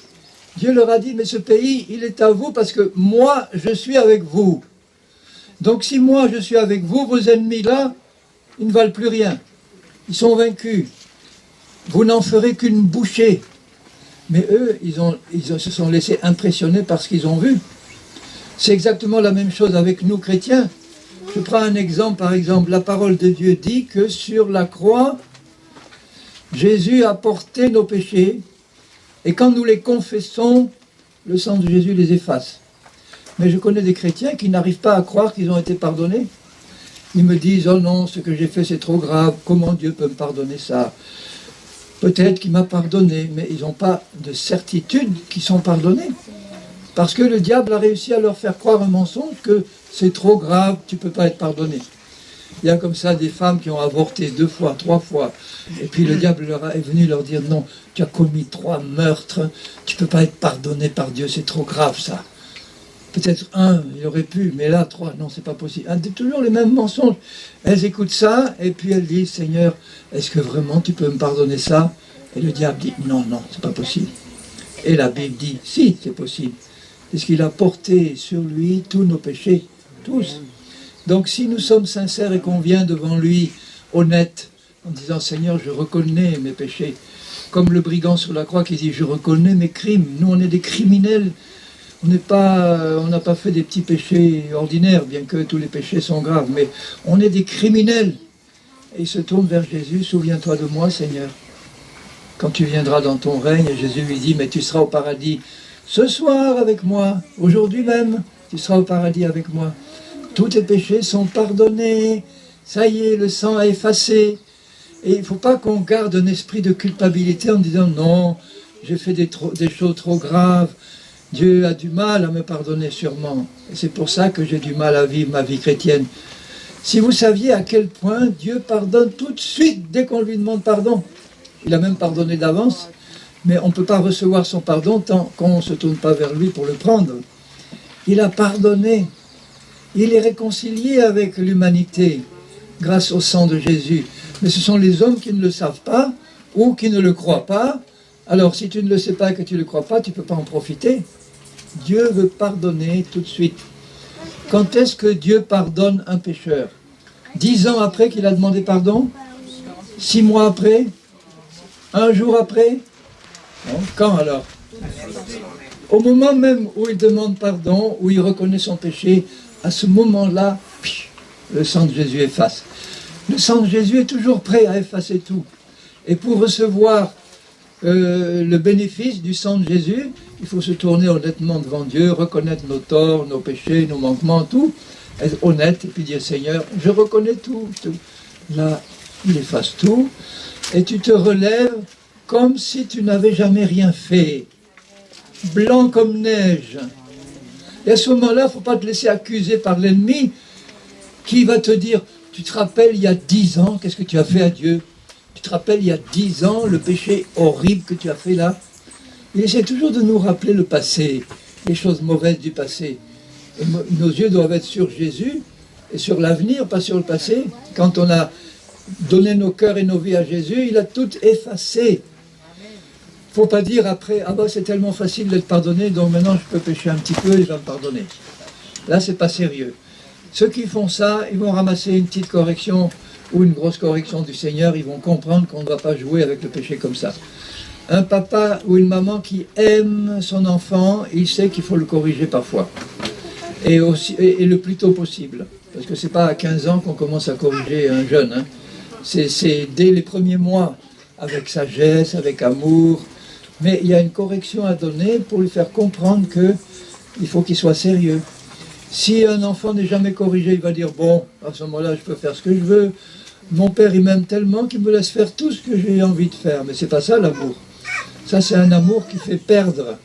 Dieu leur a dit, mais ce pays, il est à vous parce que moi, je suis avec vous. Donc si moi, je suis avec vous, vos ennemis là, ils ne valent plus rien. Ils sont vaincus. Vous n'en ferez qu'une bouchée. Mais eux, ils se sont laissés impressionner par ce qu'ils ont vu. C'est exactement la même chose avec nous chrétiens. Je prends un exemple, par exemple, la parole de Dieu dit que sur la croix, Jésus a porté nos péchés, et quand nous les confessons, le sang de Jésus les efface. Mais je connais des chrétiens qui n'arrivent pas à croire qu'ils ont été pardonnés. Ils me disent, oh non, ce que j'ai fait c'est trop grave, comment Dieu peut me pardonner ça? Peut-être qu'il m'a pardonné, mais ils n'ont pas de certitude qu'ils sont pardonnés. Parce que le diable a réussi à leur faire croire un mensonge que c'est trop grave, tu ne peux pas être pardonné. Il y a comme ça des femmes qui ont avorté 2 fois, 3 fois. Et puis le diable est venu leur dire, non, tu as commis 3 meurtres, tu ne peux pas être pardonné par Dieu, c'est trop grave ça. Peut-être 1, il aurait pu, mais là 3, non, c'est pas possible. Toujours les mêmes mensonges. Elles écoutent ça, et puis elles disent, Seigneur, est-ce que vraiment tu peux me pardonner ça? Et le diable dit, non, non, c'est pas possible. Et la Bible dit, si, c'est possible. Parce qu'il a porté sur lui tous nos péchés, tous. Donc si nous sommes sincères et qu'on vient devant lui honnête, en disant, Seigneur, je reconnais mes péchés, comme le brigand sur la croix qui dit, je reconnais mes crimes, nous on est des criminels, on n'a pas fait des petits péchés ordinaires, bien que tous les péchés sont graves, mais on est des criminels. Et il se tourne vers Jésus, souviens-toi de moi Seigneur, quand tu viendras dans ton règne. Et Jésus lui dit, mais tu seras au paradis ce soir avec moi, aujourd'hui même, tu seras au paradis avec moi. Tous tes péchés sont pardonnés, ça y est, le sang a effacé. Et il ne faut pas qu'on garde un esprit de culpabilité en disant, non, j'ai fait des choses trop graves, Dieu a du mal à me pardonner sûrement. Et c'est pour ça que j'ai du mal à vivre ma vie chrétienne. Si vous saviez à quel point Dieu pardonne tout de suite dès qu'on lui demande pardon. Il a même pardonné d'avance, mais on ne peut pas recevoir son pardon tant qu'on ne se tourne pas vers lui pour le prendre. Il a pardonné. Il est réconcilié avec l'humanité grâce au sang de Jésus. Mais ce sont les hommes qui ne le savent pas ou qui ne le croient pas. Alors si tu ne le sais pas et que tu ne le crois pas, tu ne peux pas en profiter. Dieu veut pardonner tout de suite. Quand est-ce que Dieu pardonne un pécheur? 10 ans après qu'il a demandé pardon? 6 mois après? 1 jour après? Non, quand alors? Au moment même où il demande pardon, où il reconnaît son péché, à ce moment-là, le sang de Jésus efface. Le sang de Jésus est toujours prêt à effacer tout. Et pour recevoir le bénéfice du sang de Jésus, il faut se tourner honnêtement devant Dieu, reconnaître nos torts, nos péchés, nos manquements, tout, être honnête, et puis dire, Seigneur, je reconnais tout. Là, il efface tout, et tu te relèves comme si tu n'avais jamais rien fait, blanc comme neige. Et à ce moment-là, il ne faut pas te laisser accuser par l'ennemi, qui va te dire, tu te rappelles il y a 10 ans, qu'est-ce que tu as fait à Dieu? Tu te rappelles il y a 10 ans, le péché horrible que tu as fait là? Il essaie toujours de nous rappeler le passé, les choses mauvaises du passé. Et nos yeux doivent être sur Jésus et sur l'avenir, pas sur le passé. Quand on a donné nos cœurs et nos vies à Jésus, il a tout effacé. Il ne faut pas dire après, ah ben c'est tellement facile d'être pardonné, donc maintenant je peux pécher un petit peu, il va me pardonner. Là, c'est pas sérieux. Ceux qui font ça, ils vont ramasser une petite correction ou une grosse correction du Seigneur, ils vont comprendre qu'on ne va pas jouer avec le péché comme ça. Un papa ou une maman qui aime son enfant, il sait qu'il faut le corriger parfois. Et le plus tôt possible. Parce que ce n'est pas à 15 ans qu'on commence à corriger un jeune. Hein. C'est dès les premiers mois, avec sagesse, avec amour. Mais il y a une correction à donner pour lui faire comprendre qu'il faut qu'il soit sérieux. Si un enfant n'est jamais corrigé, il va dire, bon, à ce moment-là, je peux faire ce que je veux. Mon père, il m'aime tellement qu'il me laisse faire tout ce que j'ai envie de faire. Mais ce n'est pas ça l'amour. Ça, c'est un amour qui fait perdre.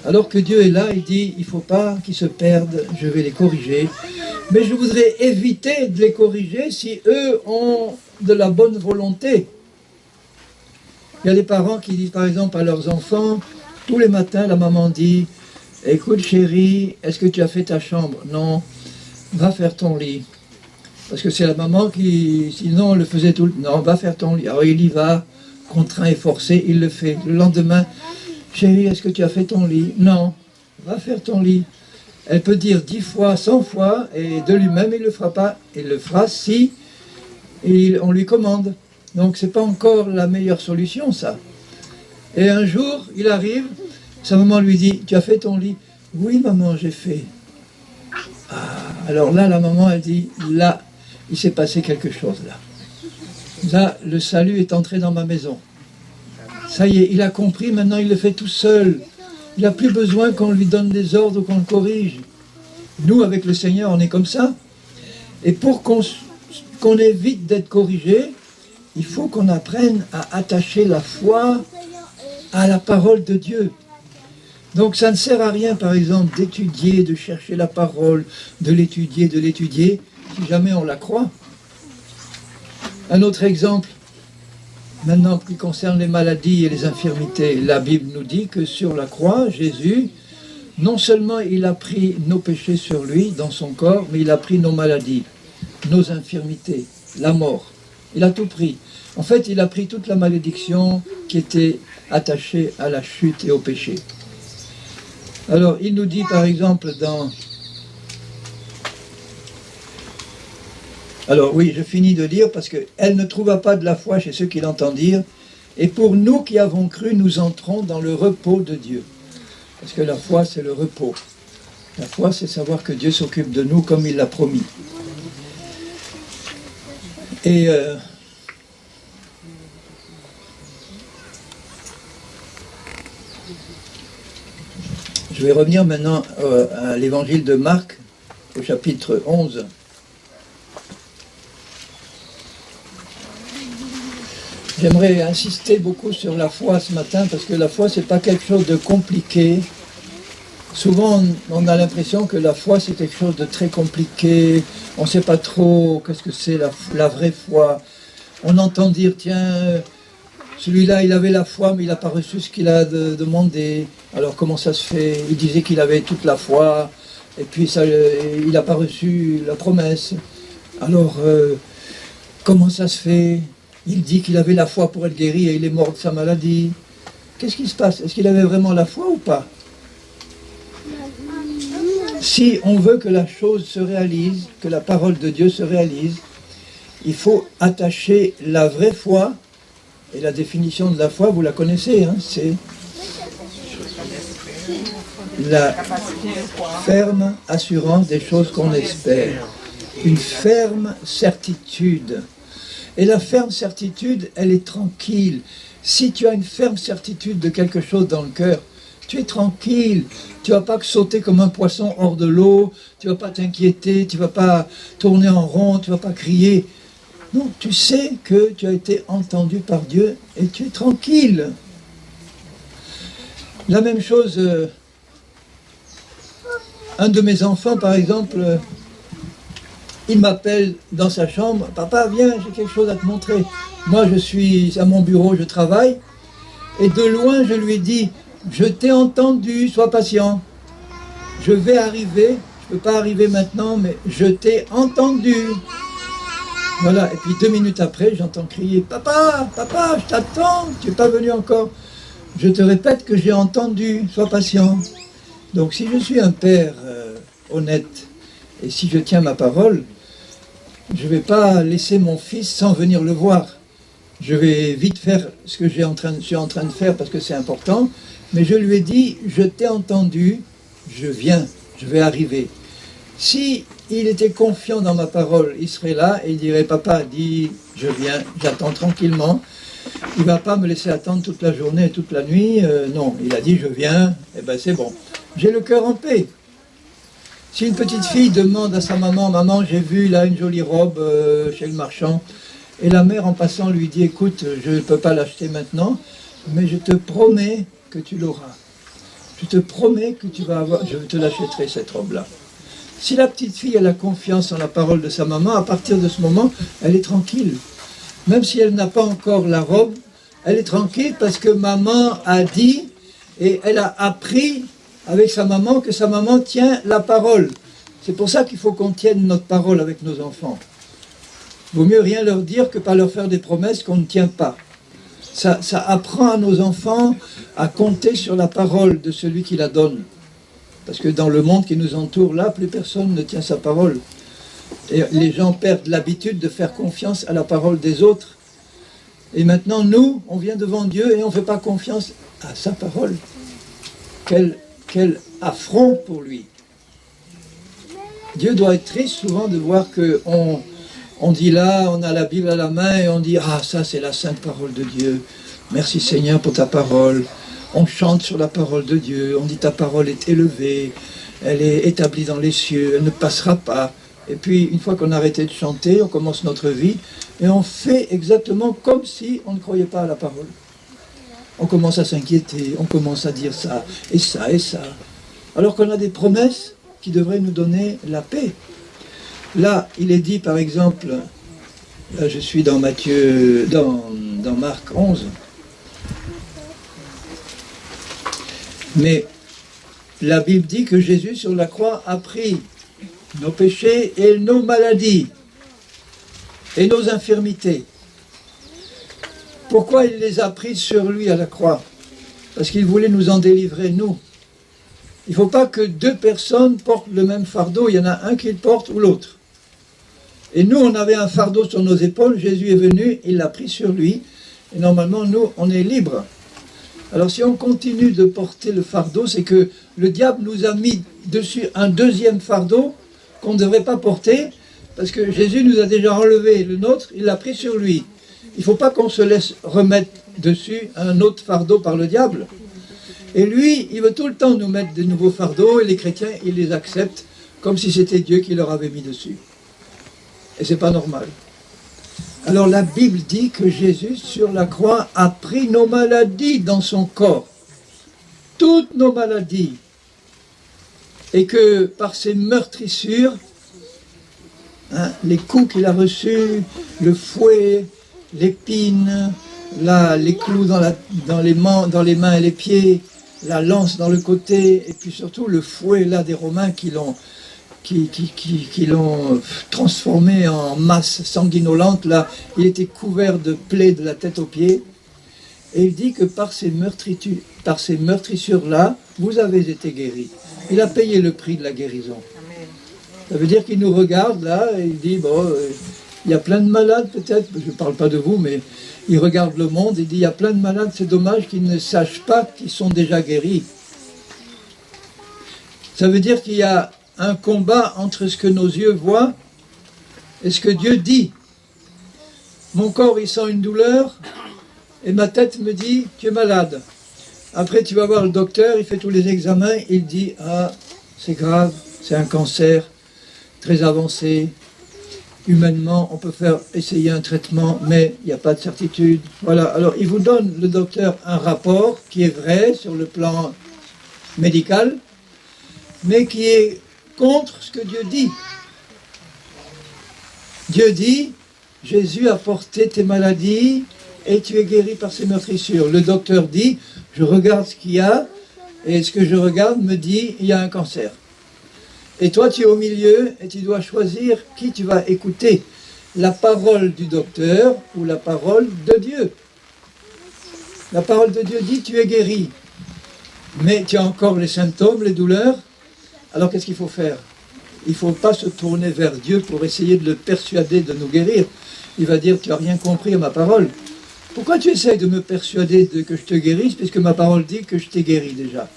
Alors que Dieu est là, il dit, il ne faut pas qu'ils se perdent, je vais les corriger. Mais je voudrais éviter de les corriger si eux ont de la bonne volonté. Il y a des parents qui disent par exemple à leurs enfants, tous les matins la maman dit, écoute chérie, est-ce que tu as fait ta chambre? Non, va faire ton lit. Parce que c'est la maman qui, sinon on le faisait tout le temps. Non, va faire ton lit. Alors il y va, contraint et forcé, il le fait. Le lendemain, chérie, est-ce que tu as fait ton lit? Non, va faire ton lit. Elle peut dire 10 fois, 100 fois, et de lui-même il ne le fera pas. Il le fera si on lui commande. Donc c'est pas encore la meilleure solution ça. Et un jour, il arrive, sa maman lui dit, tu as fait ton lit? Oui maman, j'ai fait. Ah, alors là, la maman elle dit, là, il s'est passé quelque chose là. Là, le salut est entré dans ma maison. Ça y est, il a compris, maintenant il le fait tout seul. Il n'a plus besoin qu'on lui donne des ordres ou qu'on le corrige. Nous, avec le Seigneur, on est comme ça. Et pour qu'on évite d'être corrigé, il faut qu'on apprenne à attacher la foi à la parole de Dieu. Donc ça ne sert à rien, par exemple, d'étudier, de chercher la parole, de l'étudier, si jamais on la croit. Un autre exemple, maintenant qui concerne les maladies et les infirmités. La Bible nous dit que sur la croix, Jésus, non seulement il a pris nos péchés sur lui, dans son corps, mais il a pris nos maladies, nos infirmités, la mort. Il a tout pris. En fait, il a pris toute la malédiction qui était attachée à la chute et au péché. Alors, il nous dit par exemple dans... Alors oui, je finis de lire parce qu'elle ne trouva pas de la foi chez ceux qui l'entendent dire. Et pour nous qui avons cru, nous entrons dans le repos de Dieu. Parce que la foi, c'est le repos. La foi, c'est savoir que Dieu s'occupe de nous comme il l'a promis. Et je vais revenir maintenant à l'évangile de Marc, au chapitre 11. J'aimerais insister beaucoup sur la foi ce matin, parce que la foi, ce n'est pas quelque chose de compliqué. Souvent, on a l'impression que la foi, c'est quelque chose de très compliqué. On ne sait pas trop qu'est-ce que c'est la vraie foi. On entend dire, tiens, celui-là, il avait la foi, mais il n'a pas reçu ce qu'il a demandé. Alors, comment ça se fait? Il disait qu'il avait toute la foi, et puis il n'a pas reçu la promesse. Alors, comment ça se fait? Il dit qu'il avait la foi pour être guéri et il est mort de sa maladie. Qu'est-ce qui se passe? Est-ce qu'il avait vraiment la foi ou pas? Si on veut que la chose se réalise, que la parole de Dieu se réalise, il faut attacher la vraie foi. Et la définition de la foi, vous la connaissez, hein, c'est la ferme assurance des choses qu'on espère. Une ferme certitude. Et la ferme certitude, elle est tranquille. Si tu as une ferme certitude de quelque chose dans le cœur, Tu es tranquille. Tu ne vas pas sauter comme un poisson hors de l'eau. Tu ne vas pas t'inquiéter. Tu ne vas pas tourner en rond. Tu ne vas pas crier. Non, tu sais que tu as été entendu par Dieu et tu es tranquille. La même chose, un de mes enfants, par exemple, il m'appelle dans sa chambre. « Papa, viens, j'ai quelque chose à te montrer. » Moi, je suis à mon bureau, je travaille. Et de loin, je lui dis « Je t'ai entendu, sois patient. Je vais arriver. Je ne peux pas arriver maintenant, mais je t'ai entendu. » Voilà, et puis 2 minutes après, j'entends crier « Papa, papa, je t'attends, tu n'es pas venu encore. » Je te répète que j'ai entendu, sois patient. Donc si je suis un père honnête, et si je tiens ma parole, je ne vais pas laisser mon fils sans venir le voir. Je vais vite faire ce que je suis en train de faire parce que c'est important, mais je lui ai dit, je t'ai entendu, je viens, je vais arriver. Si il était confiant dans ma parole, il serait là et il dirait, papa dit, je viens, j'attends tranquillement. Il ne va pas me laisser attendre toute la journée et toute la nuit. Non, il a dit, je viens, et ben c'est bon. J'ai le cœur en paix. Si une petite fille demande à sa maman, maman, j'ai vu là une jolie robe chez le marchand, et la mère en passant lui dit, écoute, je ne peux pas l'acheter maintenant, mais je te promets que tu l'auras. Je te promets que tu vas avoir, je te l'achèterai cette robe-là. Si la petite fille elle a confiance en la parole de sa maman, à partir de ce moment, elle est tranquille. Même si elle n'a pas encore la robe, elle est tranquille parce que maman a dit et elle a appris avec sa maman que sa maman tient la parole. C'est pour ça qu'il faut qu'on tienne notre parole avec nos enfants. Il vaut mieux rien leur dire que pas leur faire des promesses qu'on ne tient pas. Ça apprend à nos enfants à compter sur la parole de celui qui la donne. Parce que dans le monde qui nous entoure, là, plus personne ne tient sa parole. Et les gens perdent l'habitude de faire confiance à la parole des autres. Et maintenant, nous, on vient devant Dieu et on ne fait pas confiance à sa parole. Quel affront pour lui. Dieu doit être triste souvent de voir qu'on dit là, on a la Bible à la main et on dit « Ah, ça c'est la sainte parole de Dieu. Merci Seigneur pour ta parole. » On chante sur la parole de Dieu, on dit ta parole est élevée, elle est établie dans les cieux, elle ne passera pas. Et puis, une fois qu'on a arrêté de chanter, on commence notre vie et on fait exactement comme si on ne croyait pas à la parole. On commence à s'inquiéter, on commence à dire ça, et ça, et ça. Alors qu'on a des promesses qui devraient nous donner la paix. Là, il est dit, par exemple, là je suis dans Matthieu, dans Marc 11, mais la Bible dit que Jésus sur la croix a pris nos péchés et nos maladies et nos infirmités. Pourquoi il les a prises sur lui à la croix? Parce qu'il voulait nous en délivrer, nous. Il ne faut pas que 2 personnes portent le même fardeau, il y en a un qui le porte ou l'autre. Et nous, on avait un fardeau sur nos épaules, Jésus est venu, il l'a pris sur lui, et normalement, nous, on est libres. Alors si on continue de porter le fardeau, c'est que le diable nous a mis dessus un 2e fardeau qu'on ne devrait pas porter, parce que Jésus nous a déjà enlevé le nôtre, il l'a pris sur lui. Il ne faut pas qu'on se laisse remettre dessus un autre fardeau par le diable. Et lui, il veut tout le temps nous mettre de nouveaux fardeaux, et les chrétiens, ils les acceptent comme si c'était Dieu qui leur avait mis dessus. Et ce n'est pas normal. Alors la Bible dit que Jésus sur la croix a pris nos maladies dans son corps. Toutes nos maladies. Et que par ses meurtrissures, les coups qu'il a reçus, le fouet, l'épine, les clous dans les mains et les pieds, la lance dans le côté, et puis surtout le fouet là des Romains qui l'ont transformé en masse sanguinolente. Là, il était couvert de plaies de la tête aux pieds. Et il dit que par ces meurtrissures-là, vous avez été guéris. Il a payé le prix de la guérison. Ça veut dire qu'il nous regarde là, et il dit, bon, il y a plein de malades peut-être, je ne parle pas de vous, mais il regarde le monde, il dit, il y a plein de malades, c'est dommage qu'ils ne sachent pas qu'ils sont déjà guéris. Ça veut dire qu'il y a un combat entre ce que nos yeux voient et ce que Dieu dit. Mon corps, il sent une douleur, et ma tête me dit, tu es malade. Après, tu vas voir le docteur, il fait tous les examens, il dit, ah, c'est grave, c'est un cancer très avancé. Humainement, on peut essayer un traitement, mais il n'y a pas de certitude. Voilà, alors il vous donne, le docteur, un rapport qui est vrai sur le plan médical, mais qui est contre ce que Dieu dit. Dieu dit, Jésus a porté tes maladies et tu es guéri par ses meurtrissures. Le docteur dit, je regarde ce qu'il y a, et ce que je regarde me dit, il y a un cancer. Et toi, tu es au milieu et tu dois choisir qui tu vas écouter. La parole du docteur ou la parole de Dieu. La parole de Dieu dit, tu es guéri. Mais tu as encore les symptômes, les douleurs. Alors qu'est-ce qu'il faut faire? Il ne faut pas se tourner vers Dieu pour essayer de le persuader de nous guérir. Il va dire, tu n'as rien compris à ma parole. Pourquoi tu essaies de me persuader que je te guérisse, puisque ma parole dit que je t'ai guéri déjà?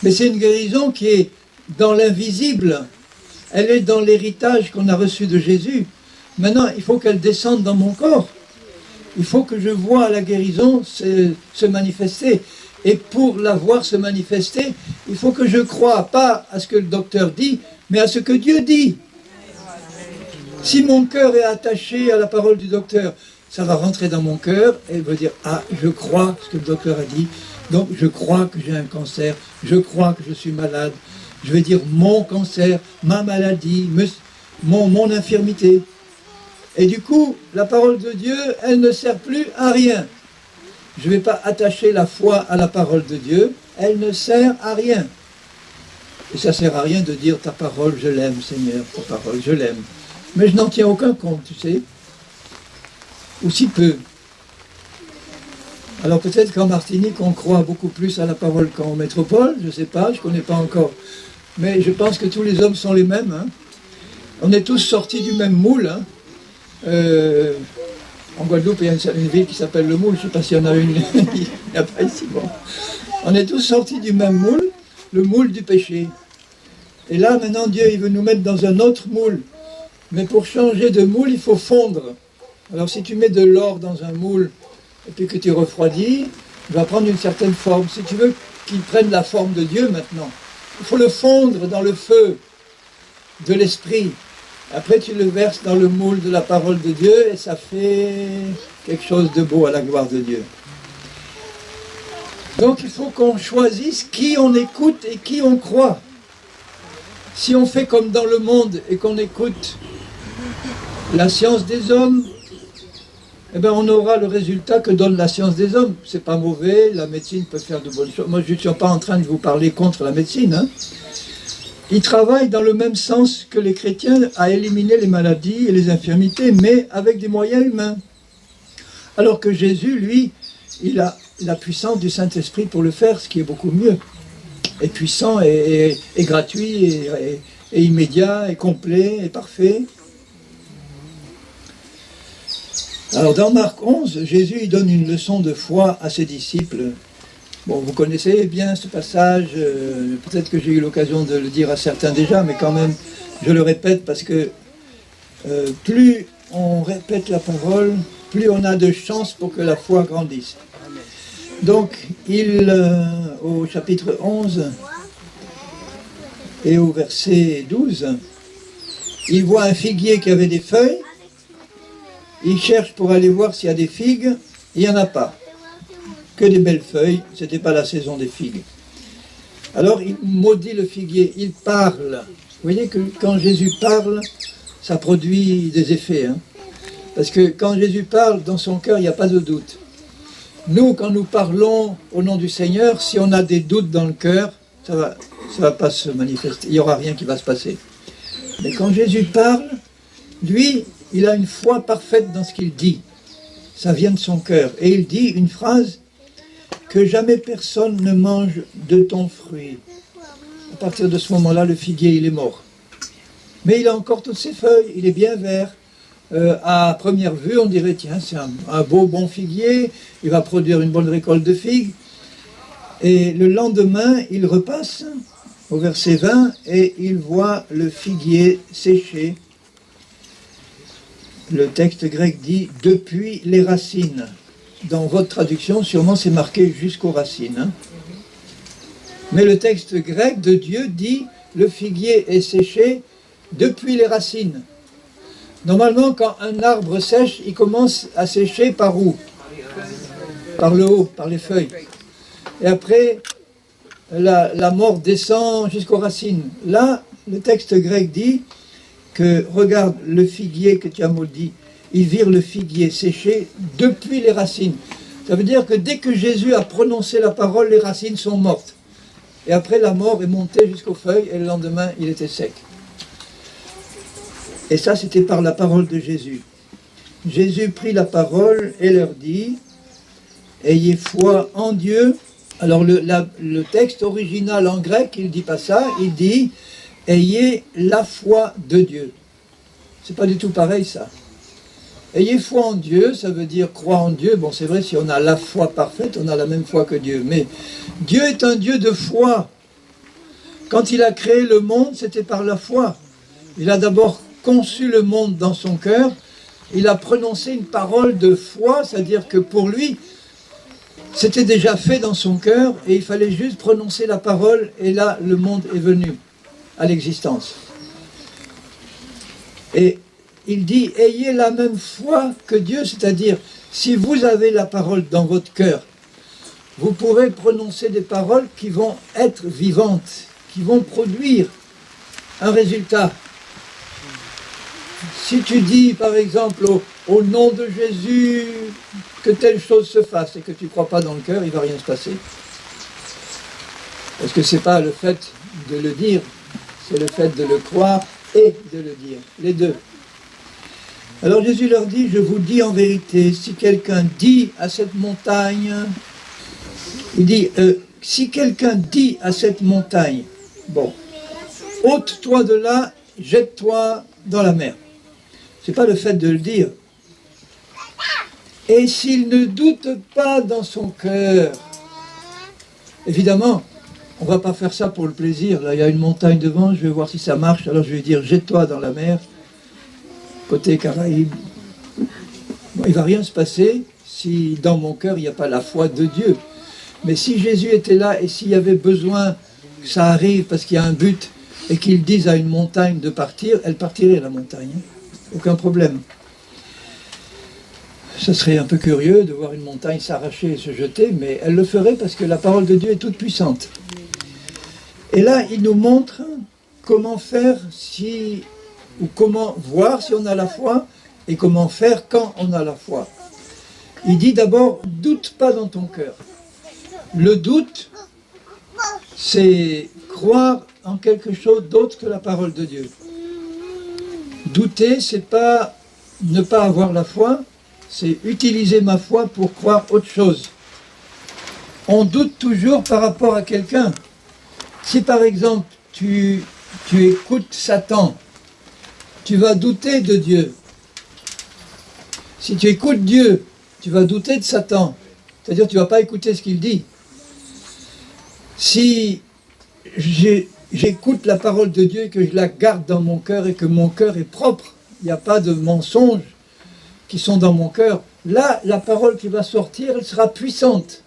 Mais c'est une guérison qui est dans l'invisible. Elle est dans l'héritage qu'on a reçu de Jésus. Maintenant, il faut qu'elle descende dans mon corps. Il faut que je vois la guérison se manifester. Et pour la voir se manifester, il faut que je croie pas à ce que le docteur dit, mais à ce que Dieu dit. Si mon cœur est attaché à la parole du docteur, ça va rentrer dans mon cœur et il va dire, ah, je crois ce que le docteur a dit, donc je crois que j'ai un cancer, je crois que je suis malade. Je vais dire mon cancer, ma maladie, mon infirmité. Et du coup, la parole de Dieu, elle ne sert plus à rien. Je ne vais pas attacher la foi à la parole de Dieu, elle ne sert à rien. Et ça ne sert à rien de dire ta parole, je l'aime, Seigneur, ta parole, je l'aime. Mais je n'en tiens aucun compte, tu sais. Ou si peu. Alors peut-être qu'en Martinique, on croit beaucoup plus à la parole qu'en métropole, je ne sais pas, je ne connais pas encore. Mais je pense que tous les hommes sont les mêmes. Hein. On est tous sortis du même moule. Hein. En Guadeloupe, il y a une ville qui s'appelle le Moule. Je ne sais pas s'il y en a une. Il n'y a pas ici. Bon. On est tous sortis du même moule, le moule du péché. Et là, maintenant, Dieu, il veut nous mettre dans un autre moule. Mais pour changer de moule, il faut fondre. Alors si tu mets de l'or dans un moule, et puis que tu refroidis, il va prendre une certaine forme. Si tu veux qu'il prenne la forme de Dieu maintenant, il faut le fondre dans le feu de l'esprit. Après, tu le verses dans le moule de la parole de Dieu et ça fait quelque chose de beau à la gloire de Dieu. Donc, il faut qu'on choisisse qui on écoute et qui on croit. Si on fait comme dans le monde et qu'on écoute la science des hommes, eh bien, on aura le résultat que donne la science des hommes. C'est pas mauvais, la médecine peut faire de bonnes choses. Moi, je ne suis pas en train de vous parler contre la médecine. Hein. Ils travaillent dans le même sens que les chrétiens à éliminer les maladies et les infirmités, mais avec des moyens humains. Alors que Jésus, lui, il a la puissance du Saint-Esprit pour le faire, ce qui est beaucoup mieux. Et puissant, et gratuit, et immédiat, et complet, et parfait. Alors dans Marc 11, Jésus il donne une leçon de foi à ses disciples. Bon, vous connaissez bien ce passage, peut-être que j'ai eu l'occasion de le dire à certains déjà, mais quand même, je le répète parce que plus on répète la parole, plus on a de chances pour que la foi grandisse. Donc, au chapitre 11 et au verset 12, il voit un figuier qui avait des feuilles. Il cherche pour aller voir s'il y a des figues, il n'y en a pas. Que des belles feuilles, ce n'était pas la saison des figues. Alors il maudit le figuier, il parle. Vous voyez que quand Jésus parle, ça produit des effets. Hein. Parce que quand Jésus parle, dans son cœur, il n'y a pas de doute. Nous, quand nous parlons au nom du Seigneur, si on a des doutes dans le cœur, ça va pas se manifester, il n'y aura rien qui va se passer. Mais quand Jésus parle, lui, il a une foi parfaite dans ce qu'il dit. Ça vient de son cœur. Et il dit une phrase, que jamais personne ne mange de ton fruit. À partir de ce moment-là, le figuier, il est mort. Mais il a encore toutes ses feuilles, il est bien vert. À première vue, on dirait, tiens, c'est un beau, bon figuier, il va produire une bonne récolte de figues. Et le lendemain, il repasse au verset 20, et il voit le figuier séché. Le texte grec dit « depuis les racines ». dans votre traduction, sûrement c'est marqué jusqu'aux racines. Hein. Mais le texte grec de Dieu dit le figuier est séché depuis les racines. Normalement, quand un arbre sèche, il commence à sécher par où? Par le haut, par les feuilles. Et après, la mort descend jusqu'aux racines. Là, le texte grec dit que, regarde, le figuier que tu as maudit, ils virent le figuier séché depuis les racines. Ça veut dire que dès que Jésus a prononcé la parole, les racines sont mortes. Et après, la mort est montée jusqu'aux feuilles, et le lendemain, il était sec. Et ça, c'était par la parole de Jésus. Jésus prit la parole et leur dit, « Ayez foi en Dieu ». Alors, le texte original en grec, il ne dit pas ça, il dit, « Ayez la foi de Dieu ». C'est pas du tout pareil, ça. Ayez foi en Dieu, ça veut dire croire en Dieu. Bon, c'est vrai, si on a la foi parfaite, on a la même foi que Dieu. Mais Dieu est un Dieu de foi. Quand il a créé le monde, c'était par la foi. Il a d'abord conçu le monde dans son cœur. Il a prononcé une parole de foi, c'est-à-dire que pour lui, c'était déjà fait dans son cœur et il fallait juste prononcer la parole et là, le monde est venu à l'existence. Et il dit, ayez la même foi que Dieu, c'est-à-dire, si vous avez la parole dans votre cœur, vous pourrez prononcer des paroles qui vont être vivantes, qui vont produire un résultat. Si tu dis, par exemple, au nom de Jésus, que telle chose se fasse et que tu ne crois pas dans le cœur, il ne va rien se passer. Parce que ce n'est pas le fait de le dire, c'est le fait de le croire et de le dire, les deux. Alors Jésus leur dit, je vous dis en vérité, si quelqu'un dit à cette montagne, il dit, si quelqu'un dit à cette montagne, bon, ôte-toi de là, jette-toi dans la mer. Ce n'est pas le fait de le dire. Et s'il ne doute pas dans son cœur, évidemment, on ne va pas faire ça pour le plaisir. Là, il y a une montagne devant, je vais voir si ça marche, alors je vais dire, jette-toi dans la mer. Côté Caraïbes, bon, il ne va rien se passer si dans mon cœur il n'y a pas la foi de Dieu. Mais si Jésus était là et s'il y avait besoin que ça arrive parce qu'il y a un but et qu'il dise à une montagne de partir, elle partirait la montagne. Aucun problème. Ça serait un peu curieux de voir une montagne s'arracher et se jeter, mais elle le ferait parce que la parole de Dieu est toute puissante. Et là, il nous montre comment faire ou comment voir si on a la foi, et comment faire quand on a la foi. Il dit d'abord, doute pas dans ton cœur. Le doute, c'est croire en quelque chose d'autre que la parole de Dieu. Douter, c'est pas ne pas avoir la foi, c'est utiliser ma foi pour croire autre chose. On doute toujours par rapport à quelqu'un. Si par exemple, tu écoutes Satan, tu vas douter de Dieu. Si tu écoutes Dieu, tu vas douter de Satan. C'est-à-dire que tu ne vas pas écouter ce qu'il dit. Si j'écoute la parole de Dieu et que je la garde dans mon cœur et que mon cœur est propre, il n'y a pas de mensonges qui sont dans mon cœur, là, la parole qui va sortir, elle sera puissante.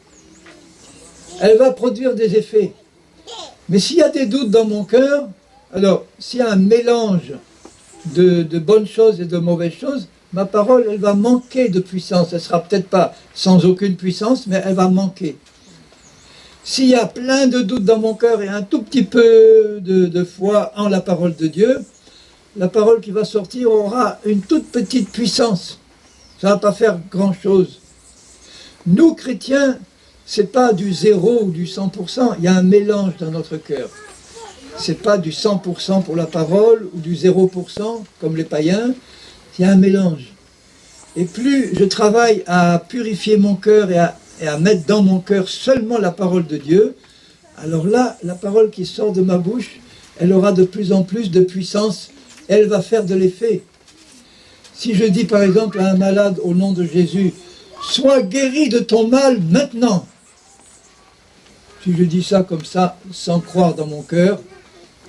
Elle va produire des effets. Mais s'il y a des doutes dans mon cœur, alors, s'il y a un mélange de bonnes choses et de mauvaises choses, ma parole, elle va manquer de puissance. Elle ne sera peut-être pas sans aucune puissance, mais elle va manquer. S'il y a plein de doutes dans mon cœur et un tout petit peu de foi en la parole de Dieu, la parole qui va sortir aura une toute petite puissance. Ça ne va pas faire grand-chose. Nous, chrétiens, ce n'est pas du 0 ou du 100%, il y a un mélange dans notre cœur. Ce n'est pas du 100% pour la parole ou du 0% comme les païens, il y a un mélange. Et plus je travaille à purifier mon cœur et à mettre dans mon cœur seulement la parole de Dieu, alors là, la parole qui sort de ma bouche, elle aura de plus en plus de puissance, elle va faire de l'effet. Si je dis par exemple à un malade au nom de Jésus, « Sois guéri de ton mal maintenant », si je dis ça comme ça, sans croire dans mon cœur,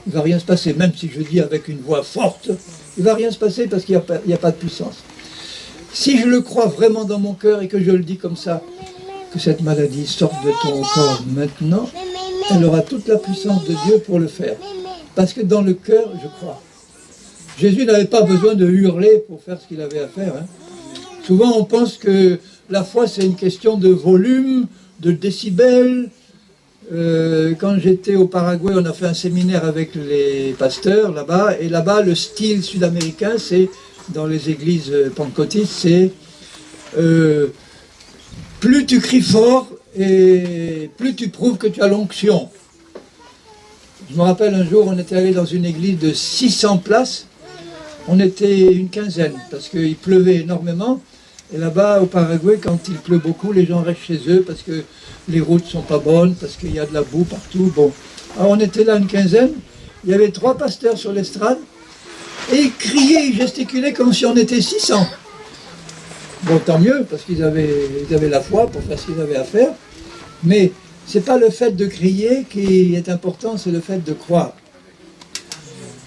il ne va rien se passer. Même si je dis avec une voix forte, il ne va rien se passer parce qu'il n'y a pas de puissance. Si je le crois vraiment dans mon cœur et que je le dis comme ça, que cette maladie sorte de ton corps maintenant, elle aura toute la puissance de Dieu pour le faire. Parce que dans le cœur, je crois. Jésus n'avait pas besoin de hurler pour faire ce qu'il avait à faire. Hein. Souvent, on pense que la foi, c'est une question de volume, de décibels. Quand j'étais au Paraguay, on a fait un séminaire avec les pasteurs là-bas. Et là-bas, le style sud-américain, c'est, dans les églises pentecôtistes, c'est plus tu cries fort et plus tu prouves que tu as l'onction. Je me rappelle un jour, on était allé dans une église de 600 places. On était une quinzaine, parce qu'il pleuvait énormément. Et là-bas, au Paraguay, quand il pleut beaucoup, les gens restent chez eux, parce que les routes ne sont pas bonnes, parce qu'il y a de la boue partout. Bon. Alors on était là une quinzaine, il y avait 3 pasteurs sur l'estrade, et ils criaient, ils gesticulaient comme si on était 600. Bon, tant mieux, parce qu'ils avaient la foi pour faire ce qu'ils avaient à faire. Mais ce n'est pas le fait de crier qui est important, c'est le fait de croire.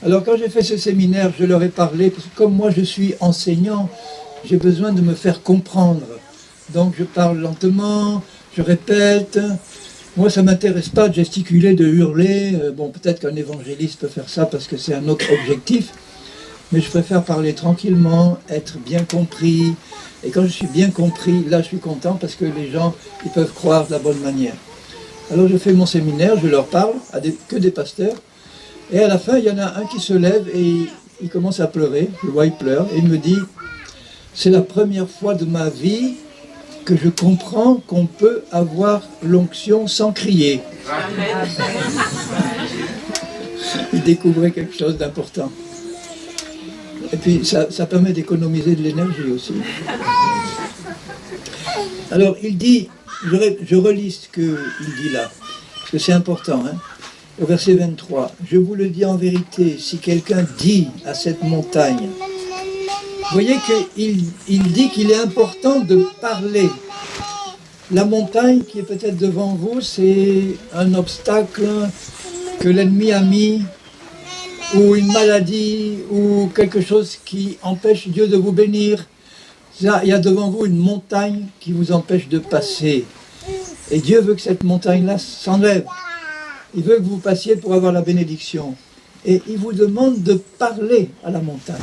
Alors quand j'ai fait ce séminaire, je leur ai parlé, parce que comme moi je suis enseignant, j'ai besoin de me faire comprendre. Donc je parle lentement, je répète. Moi ça ne m'intéresse pas de gesticuler, de hurler. Bon, peut-être qu'un évangéliste peut faire ça parce que c'est un autre objectif. Mais je préfère parler tranquillement, être bien compris. Et quand je suis bien compris, là je suis content parce que les gens ils peuvent croire de la bonne manière. Alors je fais mon séminaire, je leur parle, que des pasteurs. Et à la fin, il y en a un qui se lève et il commence à pleurer. Je vois, il pleure. Et il me dit, c'est la première fois de ma vie que je comprends qu'on peut avoir l'onction sans crier. Il découvrait quelque chose d'important. Et puis, ça permet d'économiser de l'énergie aussi. Alors, il dit, je relis ce qu'il dit là, parce que c'est important, hein. Au verset 23, « Je vous le dis en vérité, si quelqu'un dit à cette montagne... » Vous voyez qu'il dit qu'il est important de parler. La montagne qui est peut-être devant vous, c'est un obstacle que l'ennemi a mis, ou une maladie, ou quelque chose qui empêche Dieu de vous bénir. Il y a devant vous une montagne qui vous empêche de passer. Et Dieu veut que cette montagne-là s'enlève. Il veut que vous passiez pour avoir la bénédiction. Et il vous demande de parler à la montagne,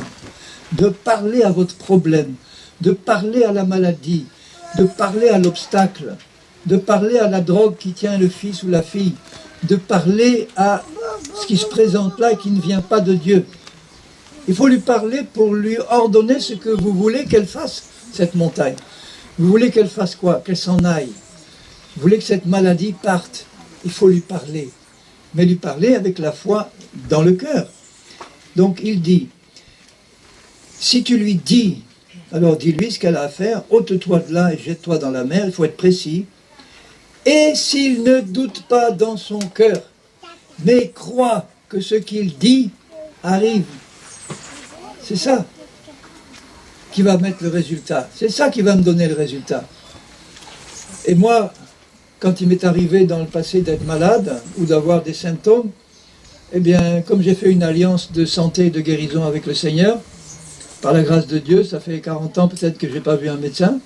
de parler à votre problème, de parler à la maladie, de parler à l'obstacle, de parler à la drogue qui tient le fils ou la fille, de parler à ce qui se présente là et qui ne vient pas de Dieu. Il faut lui parler pour lui ordonner ce que vous voulez qu'elle fasse, cette montagne. Vous voulez qu'elle fasse quoi? Qu'elle s'en aille. Vous voulez que cette maladie parte. Il faut lui parler. Mais lui parler avec la foi dans le cœur. Donc il dit, si tu lui dis, alors dis-lui ce qu'elle a à faire, ôte-toi de là et jette-toi dans la mer, il faut être précis. Et s'il ne doute pas dans son cœur, mais croit que ce qu'il dit arrive, c'est ça qui va mettre le résultat. C'est ça qui va me donner le résultat. Et moi, quand il m'est arrivé dans le passé d'être malade ou d'avoir des symptômes, eh bien, comme j'ai fait une alliance de santé et de guérison avec le Seigneur, par la grâce de Dieu, ça fait 40 ans peut-être que je n'ai pas vu un médecin,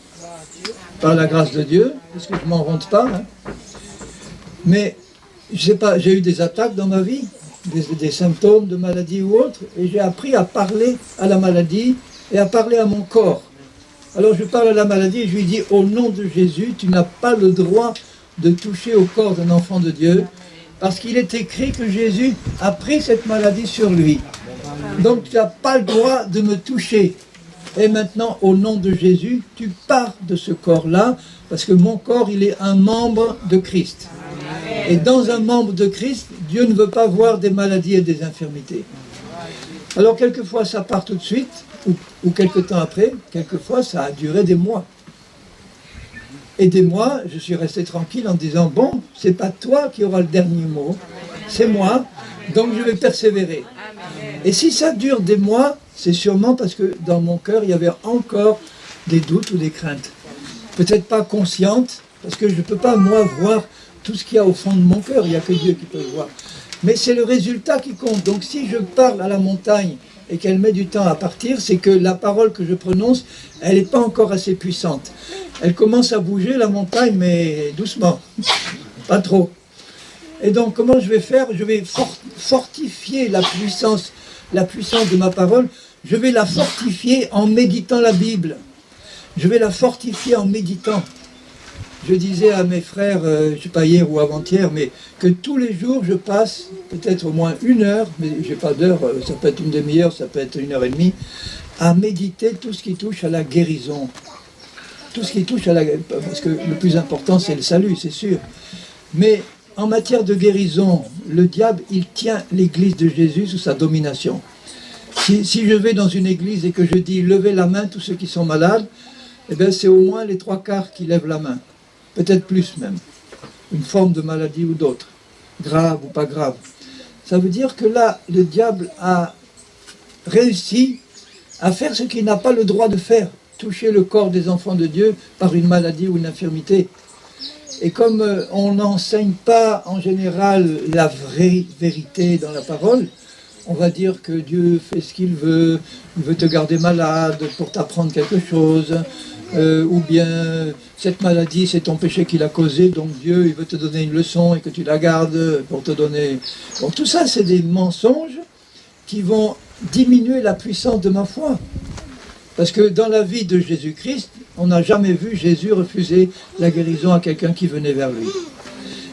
par la grâce de Dieu, parce que je ne m'en rende pas. Hein. Mais, je sais pas, j'ai eu des attaques dans ma vie, des symptômes de maladie ou autre, et j'ai appris à parler à la maladie et à parler à mon corps. Alors je parle à la maladie et je lui dis, au nom de Jésus, tu n'as pas le droit de toucher au corps d'un enfant de Dieu, parce qu'il est écrit que Jésus a pris cette maladie sur lui. Donc tu n'as pas le droit de me toucher. Et maintenant, au nom de Jésus, tu pars de ce corps-là, parce que mon corps, il est un membre de Christ. Et dans un membre de Christ, Dieu ne veut pas voir des maladies et des infirmités. Alors quelquefois ça part tout de suite, ou quelque temps après, quelquefois ça a duré des mois. Et des mois, je suis resté tranquille en disant, bon, c'est pas toi qui auras le dernier mot, c'est moi, donc je vais persévérer. Et si ça dure des mois, c'est sûrement parce que dans mon cœur, il y avait encore des doutes ou des craintes. Peut-être pas conscientes, parce que je ne peux pas, moi, voir tout ce qu'il y a au fond de mon cœur, il n'y a que Dieu qui peut le voir. Mais c'est le résultat qui compte. Donc si je parle à la montagne et qu'elle met du temps à partir, c'est que la parole que je prononce, elle n'est pas encore assez puissante. Elle commence à bouger, la montagne, mais doucement, pas trop. Et donc, comment je vais faire? Je vais fortifier la puissance de ma parole. Je vais la fortifier en méditant la Bible. Je vais la fortifier en méditant. Je disais à mes frères, je ne sais pas hier ou avant-hier, mais que tous les jours je passe peut-être au moins 1 heure, mais je n'ai pas d'heure, ça peut être une demi-heure, ça peut être 1h30, à méditer tout ce qui touche à la guérison. Tout ce qui touche à la guérison, parce que le plus important c'est le salut, c'est sûr. Mais en matière de guérison, le diable, il tient l'église de Jésus sous sa domination. Si je vais dans une église et que je dis « levez la main tous ceux qui sont malades », eh bien c'est au moins les 3/4 qui lèvent la main. Peut-être plus même, une forme de maladie ou d'autre, grave ou pas grave. Ça veut dire que là, le diable a réussi à faire ce qu'il n'a pas le droit de faire, toucher le corps des enfants de Dieu par une maladie ou une infirmité. Et comme on n'enseigne pas en général la vraie vérité dans la parole, on va dire que Dieu fait ce qu'il veut, il veut te garder malade pour t'apprendre quelque chose, ou bien cette maladie c'est ton péché qui l'a causé, donc Dieu il veut te donner une leçon et que tu la gardes pour te donner... Donc tout ça c'est des mensonges qui vont diminuer la puissance de ma foi. Parce que dans la vie de Jésus-Christ, on n'a jamais vu Jésus refuser la guérison à quelqu'un qui venait vers lui.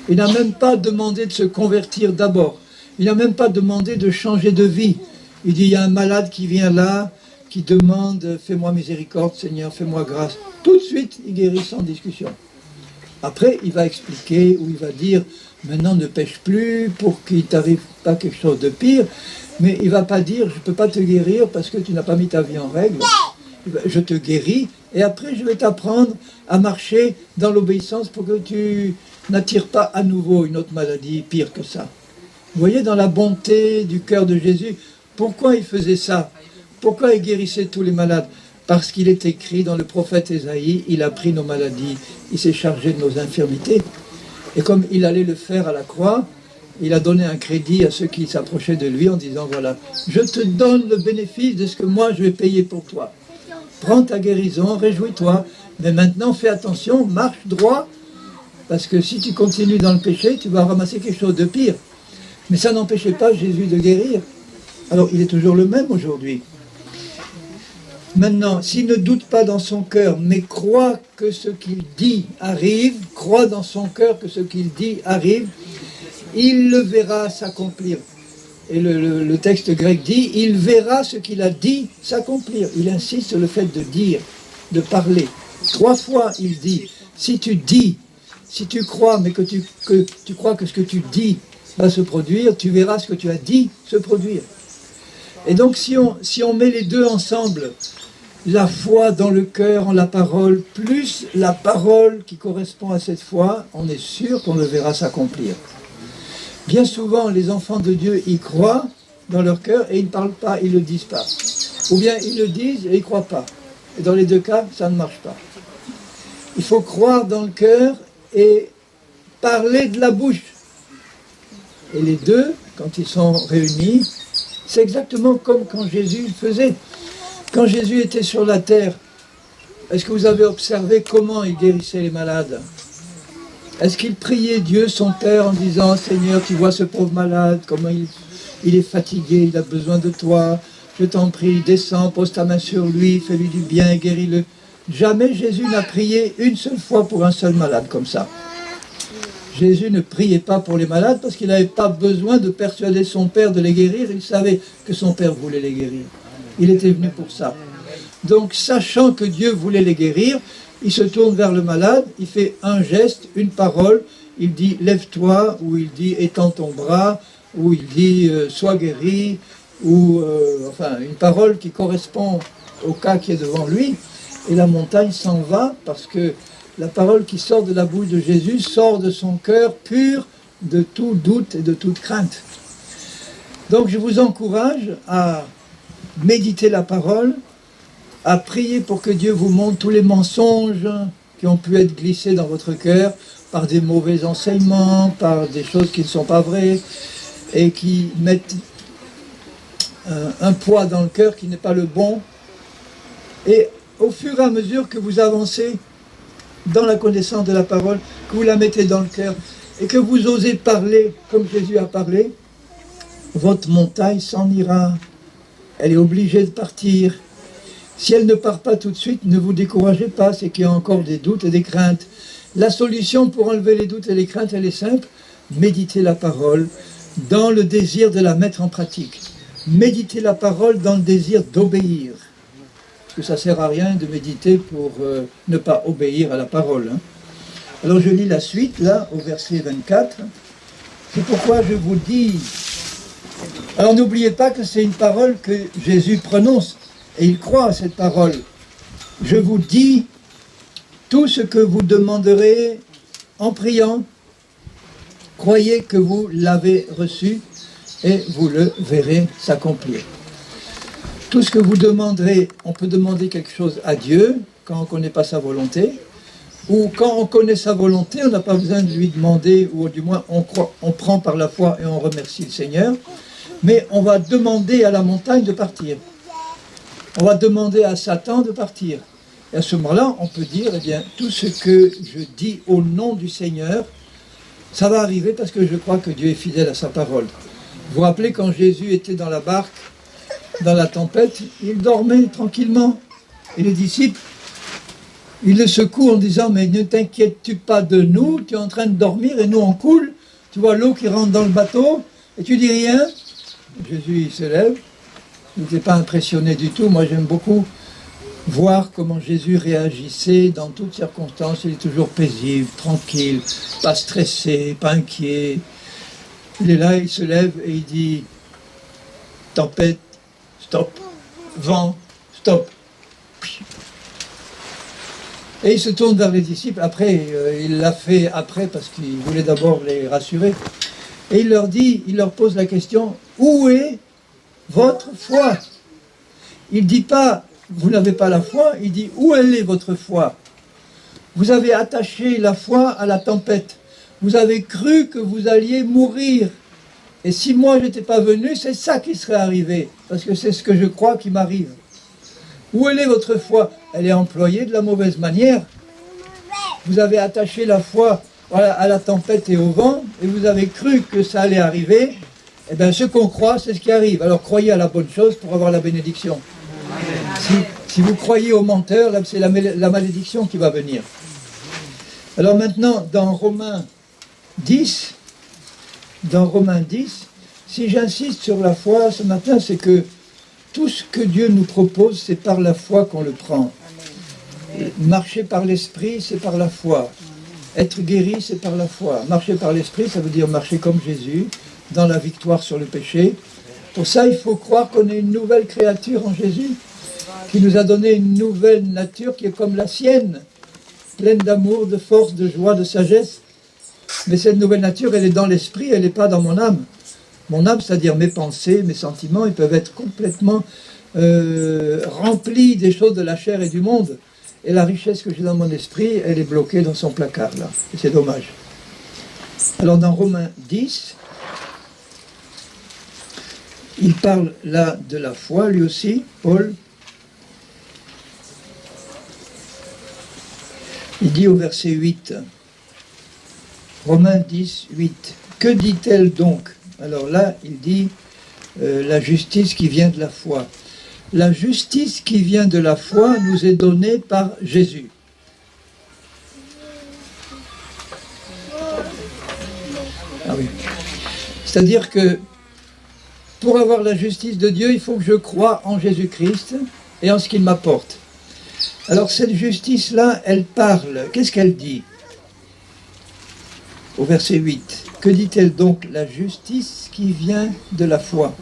Il n'a même pas demandé de se convertir d'abord. Il n'a même pas demandé de changer de vie. Il dit, il y a un malade qui vient là, qui demande, fais-moi miséricorde Seigneur, fais-moi grâce. Tout de suite, il guérit sans discussion. Après, il va expliquer, ou il va dire, maintenant ne pêche plus pour qu'il ne t'arrive pas quelque chose de pire. Mais il ne va pas dire, je ne peux pas te guérir parce que tu n'as pas mis ta vie en règle. Je te guéris et après je vais t'apprendre à marcher dans l'obéissance pour que tu n'attires pas à nouveau une autre maladie pire que ça. Vous voyez dans la bonté du cœur de Jésus, pourquoi il faisait ça? Pourquoi il guérissait tous les malades? Parce qu'il est écrit dans le prophète Ésaïe, il a pris nos maladies, il s'est chargé de nos infirmités. Et comme il allait le faire à la croix, il a donné un crédit à ceux qui s'approchaient de lui en disant, voilà, je te donne le bénéfice de ce que moi je vais payer pour toi. Prends ta guérison, réjouis-toi, mais maintenant fais attention, marche droit, parce que si tu continues dans le péché, tu vas ramasser quelque chose de pire. Mais ça n'empêchait pas Jésus de guérir. Alors il est toujours le même aujourd'hui. Maintenant, s'il ne doute pas dans son cœur, mais croit que ce qu'il dit arrive, croit dans son cœur que ce qu'il dit arrive, il le verra s'accomplir. Et le texte grec dit, il verra ce qu'il a dit s'accomplir. Il insiste sur le fait de dire, de parler. 3 fois il dit, si tu dis, si tu crois, mais que tu crois que ce que tu dis va se produire, tu verras ce que tu as dit se produire. Et donc si on met les deux ensemble, la foi dans le cœur, en la parole, plus la parole qui correspond à cette foi, on est sûr qu'on le verra s'accomplir. Bien souvent, les enfants de Dieu y croient dans leur cœur et ils ne parlent pas, ils ne le disent pas. Ou bien ils le disent et ils ne croient pas. Et dans les deux cas, ça ne marche pas. Il faut croire dans le cœur et parler de la bouche. Et les deux, quand ils sont réunis, c'est exactement comme quand Jésus le faisait. Quand Jésus était sur la terre, est-ce que vous avez observé comment il guérissait les malades? Est-ce qu'il priait Dieu, son Père, en disant « Seigneur, tu vois ce pauvre malade, comment il est fatigué, il a besoin de toi, je t'en prie, descends, pose ta main sur lui, fais-lui du bien, guéris-le. » Jamais Jésus n'a prié une seule fois pour un seul malade comme ça. Jésus ne priait pas pour les malades parce qu'il n'avait pas besoin de persuader son Père de les guérir, il savait que son Père voulait les guérir. Il était venu pour ça. Donc, sachant que Dieu voulait les guérir, il se tourne vers le malade, il fait un geste, une parole, il dit « lève-toi » ou il dit « étends ton bras » ou il dit « sois guéri » ou enfin une parole qui correspond au cas qui est devant lui. Et la montagne s'en va parce que la parole qui sort de la bouche de Jésus sort de son cœur pur de tout doute et de toute crainte. Donc je vous encourage à méditer la parole, à prier pour que Dieu vous montre tous les mensonges qui ont pu être glissés dans votre cœur par des mauvais enseignements, par des choses qui ne sont pas vraies et qui mettent un poids dans le cœur qui n'est pas le bon. Et au fur et à mesure que vous avancez dans la connaissance de la parole, que vous la mettez dans le cœur, et que vous osez parler comme Jésus a parlé, votre montagne s'en ira. Elle est obligée de partir. Si elle ne part pas tout de suite, ne vous découragez pas, c'est qu'il y a encore des doutes et des craintes. La solution pour enlever les doutes et les craintes, elle est simple. Méditez la parole dans le désir de la mettre en pratique. Méditez la parole dans le désir d'obéir. Parce que ça ne sert à rien de méditer pour ne pas obéir à la parole. Hein. Alors je lis la suite, là, au verset 24. C'est pourquoi je vous dis... Alors n'oubliez pas que c'est une parole que Jésus prononce, et il croit à cette parole. Je vous dis, tout ce que vous demanderez en priant, croyez que vous l'avez reçu, et vous le verrez s'accomplir. Tout ce que vous demanderez, on peut demander quelque chose à Dieu, quand on ne connaît pas sa volonté, ou quand on connaît sa volonté, on n'a pas besoin de lui demander, ou du moins on prend par la foi et on remercie le Seigneur, mais on va demander à la montagne de partir. On va demander à Satan de partir. Et à ce moment-là, on peut dire, eh bien, tout ce que je dis au nom du Seigneur, ça va arriver parce que je crois que Dieu est fidèle à sa parole. Vous vous rappelez quand Jésus était dans la barque, dans la tempête, il dormait tranquillement. Et les disciples, ils le secouent en disant, mais ne t'inquiètes-tu pas de nous, tu es en train de dormir et nous on coule. Tu vois l'eau qui rentre dans le bateau et tu dis rien. Jésus il se lève, il n'était pas impressionné du tout. Moi j'aime beaucoup voir comment Jésus réagissait dans toutes circonstances. Il est toujours paisible, tranquille, pas stressé, pas inquiet. Il est là, il se lève et il dit, tempête, stop, vent, stop. Et il se tourne vers les disciples. Après, il l'a fait après parce qu'il voulait d'abord les rassurer. Et il leur dit, il leur pose la question, où est votre foi? Il ne dit pas, vous n'avez pas la foi, il dit, où elle est votre foi? Vous avez attaché la foi à la tempête. Vous avez cru que vous alliez mourir. Et si moi je n'étais pas venu, c'est ça qui serait arrivé. Parce que c'est ce que je crois qui m'arrive. Où elle est votre foi? Elle est employée de la mauvaise manière. Vous avez attaché la foi à la tempête et au vent, et vous avez cru que ça allait arriver. Eh bien, ce qu'on croit, c'est ce qui arrive. Alors, croyez à la bonne chose pour avoir la bénédiction. Si vous croyez aux menteurs, là, c'est la malédiction qui va venir. Alors maintenant, dans Romains 10, si j'insiste sur la foi ce matin, c'est que tout ce que Dieu nous propose, c'est par la foi qu'on le prend. Marcher par l'esprit, c'est par la foi. Être guéri, c'est par la foi. Marcher par l'esprit, ça veut dire marcher comme Jésus, dans la victoire sur le péché. Pour ça, il faut croire qu'on est une nouvelle créature en Jésus, qui nous a donné une nouvelle nature qui est comme la sienne, pleine d'amour, de force, de joie, de sagesse. Mais cette nouvelle nature, elle est dans l'esprit, elle n'est pas dans mon âme. Mon âme, c'est-à-dire mes pensées, mes sentiments, ils peuvent être complètement remplis des choses de la chair et du monde. Et la richesse que j'ai dans mon esprit, elle est bloquée dans son placard, là. Et c'est dommage. Alors dans Romains 10, il parle là de la foi, lui aussi, Paul. Il dit au verset 8, Romains 10, 8, que dit-elle donc? Alors là, il dit la justice qui vient de la foi. La justice qui vient de la foi nous est donnée par Jésus. Ah oui. C'est-à-dire que pour avoir la justice de Dieu, il faut que je croie en Jésus-Christ et en ce qu'il m'apporte. Alors cette justice-là, elle parle. Qu'est-ce qu'elle dit? Au verset 8. Que dit-elle donc? La justice qui vient de la foi.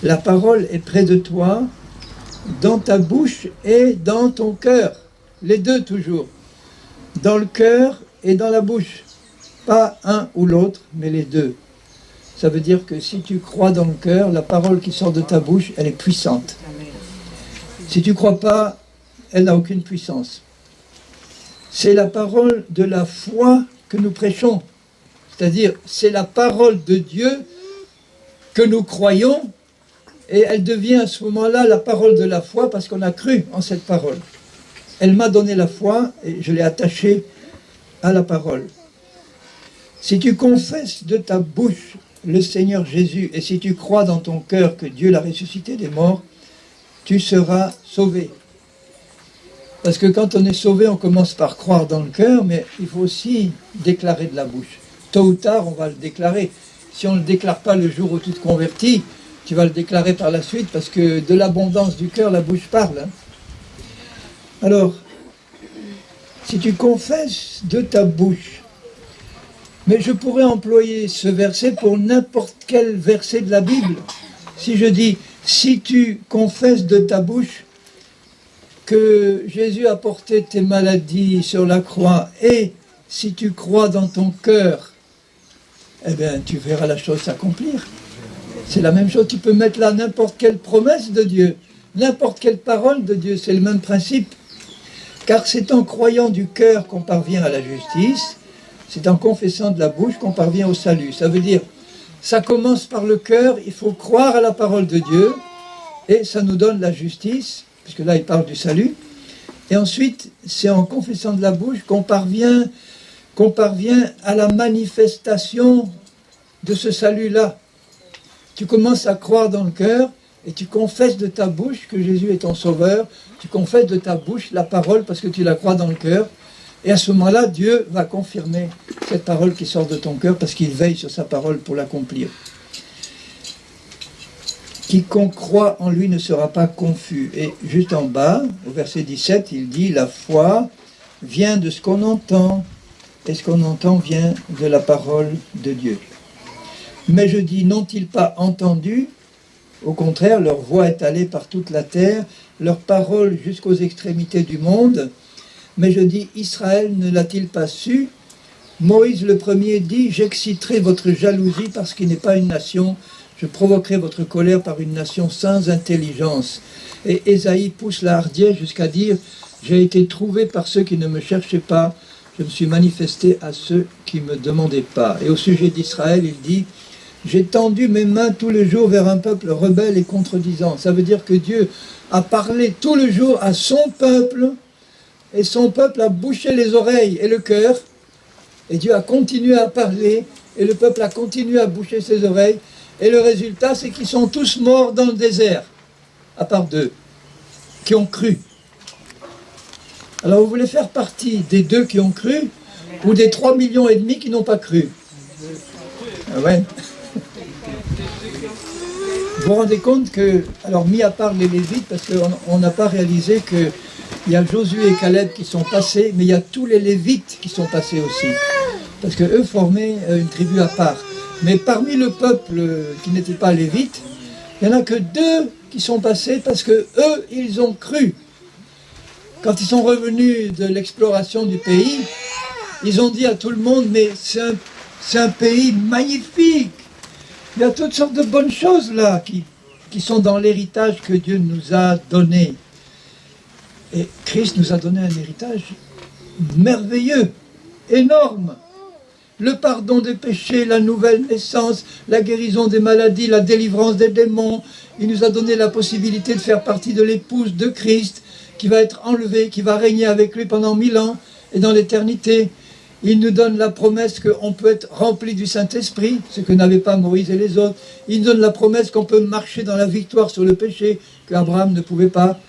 La parole est près de toi, dans ta bouche et dans ton cœur. Les deux toujours. Dans le cœur et dans la bouche. Pas un ou l'autre, mais les deux. Ça veut dire que si tu crois dans le cœur, la parole qui sort de ta bouche, elle est puissante. Si tu ne crois pas, elle n'a aucune puissance. C'est la parole de la foi que nous prêchons. C'est-à-dire, c'est la parole de Dieu que nous croyons Et elle devient à ce moment-là la parole de la foi parce qu'on a cru en cette parole. Elle m'a donné la foi et je l'ai attachée à la parole. Si tu confesses de ta bouche le Seigneur Jésus et si tu crois dans ton cœur que Dieu l'a ressuscité des morts, tu seras sauvé. Parce que quand on est sauvé, on commence par croire dans le cœur, mais il faut aussi déclarer de la bouche. Tôt ou tard, on va le déclarer. Si on ne le déclare pas le jour où tu te convertis, tu vas le déclarer par la suite, parce que de l'abondance du cœur, la bouche parle. Hein. Alors, si tu confesses de ta bouche, mais je pourrais employer ce verset pour n'importe quel verset de la Bible. Si je dis, si tu confesses de ta bouche que Jésus a porté tes maladies sur la croix, et si tu crois dans ton cœur, eh bien, tu verras la chose s'accomplir. C'est la même chose, tu peux mettre là n'importe quelle promesse de Dieu, n'importe quelle parole de Dieu, c'est le même principe. Car c'est en croyant du cœur qu'on parvient à la justice, c'est en confessant de la bouche qu'on parvient au salut. Ça veut dire, ça commence par le cœur, il faut croire à la parole de Dieu, et ça nous donne la justice, puisque là il parle du salut. Et ensuite, c'est en confessant de la bouche qu'on parvient à la manifestation de ce salut-là. Tu commences à croire dans le cœur, et tu confesses de ta bouche que Jésus est ton sauveur, tu confesses de ta bouche la parole parce que tu la crois dans le cœur, et à ce moment-là, Dieu va confirmer cette parole qui sort de ton cœur parce qu'il veille sur sa parole pour l'accomplir. Quiconque croit en lui ne sera pas confus. Et juste en bas, au verset 17, il dit, la foi vient de ce qu'on entend, et ce qu'on entend vient de la parole de Dieu. Mais je dis, n'ont-ils pas entendu? Au contraire, leur voix est allée par toute la terre, leur parole jusqu'aux extrémités du monde. Mais je dis, Israël ne l'a-t-il pas su? Moïse le premier dit, j'exciterai votre jalousie parce qu'il n'est pas une nation, je provoquerai votre colère par une nation sans intelligence. Et Ésaïe pousse la hardiesse jusqu'à dire, j'ai été trouvé par ceux qui ne me cherchaient pas, je me suis manifesté à ceux qui ne me demandaient pas. Et au sujet d'Israël, il dit, j'ai tendu mes mains tous les jours vers un peuple rebelle et contredisant. Ça veut dire que Dieu a parlé tout le jour à son peuple, et son peuple a bouché les oreilles et le cœur, et Dieu a continué à parler, et le peuple a continué à boucher ses oreilles, et le résultat, c'est qu'ils sont tous morts dans le désert, à part deux, qui ont cru. Alors vous voulez faire partie des deux qui ont cru, ou des 3,5 millions qui n'ont pas cru? Ah ouais. Vous vous rendez compte que, alors mis à part les Lévites, parce qu'on n'a pas réalisé que il y a Josué et Caleb qui sont passés, mais il y a tous les Lévites qui sont passés aussi. Parce qu'eux formaient une tribu à part. Mais parmi le peuple qui n'était pas Lévite, il n'y en a que 2 qui sont passés parce que eux, ils ont cru. Quand ils sont revenus de l'exploration du pays, ils ont dit à tout le monde, mais c'est un pays magnifique. Il y a toutes sortes de bonnes choses là qui sont dans l'héritage que Dieu nous a donné. Et Christ nous a donné un héritage merveilleux, énorme. Le pardon des péchés, la nouvelle naissance, la guérison des maladies, la délivrance des démons. Il nous a donné la possibilité de faire partie de l'épouse de Christ, qui va être enlevée, qui va régner avec lui pendant 1000 ans et dans l'éternité. Il nous donne la promesse qu'on peut être rempli du Saint-Esprit, ce que n'avaient pas Moïse et les autres. Il nous donne la promesse qu'on peut marcher dans la victoire sur le péché, qu'Abraham ne pouvait pas.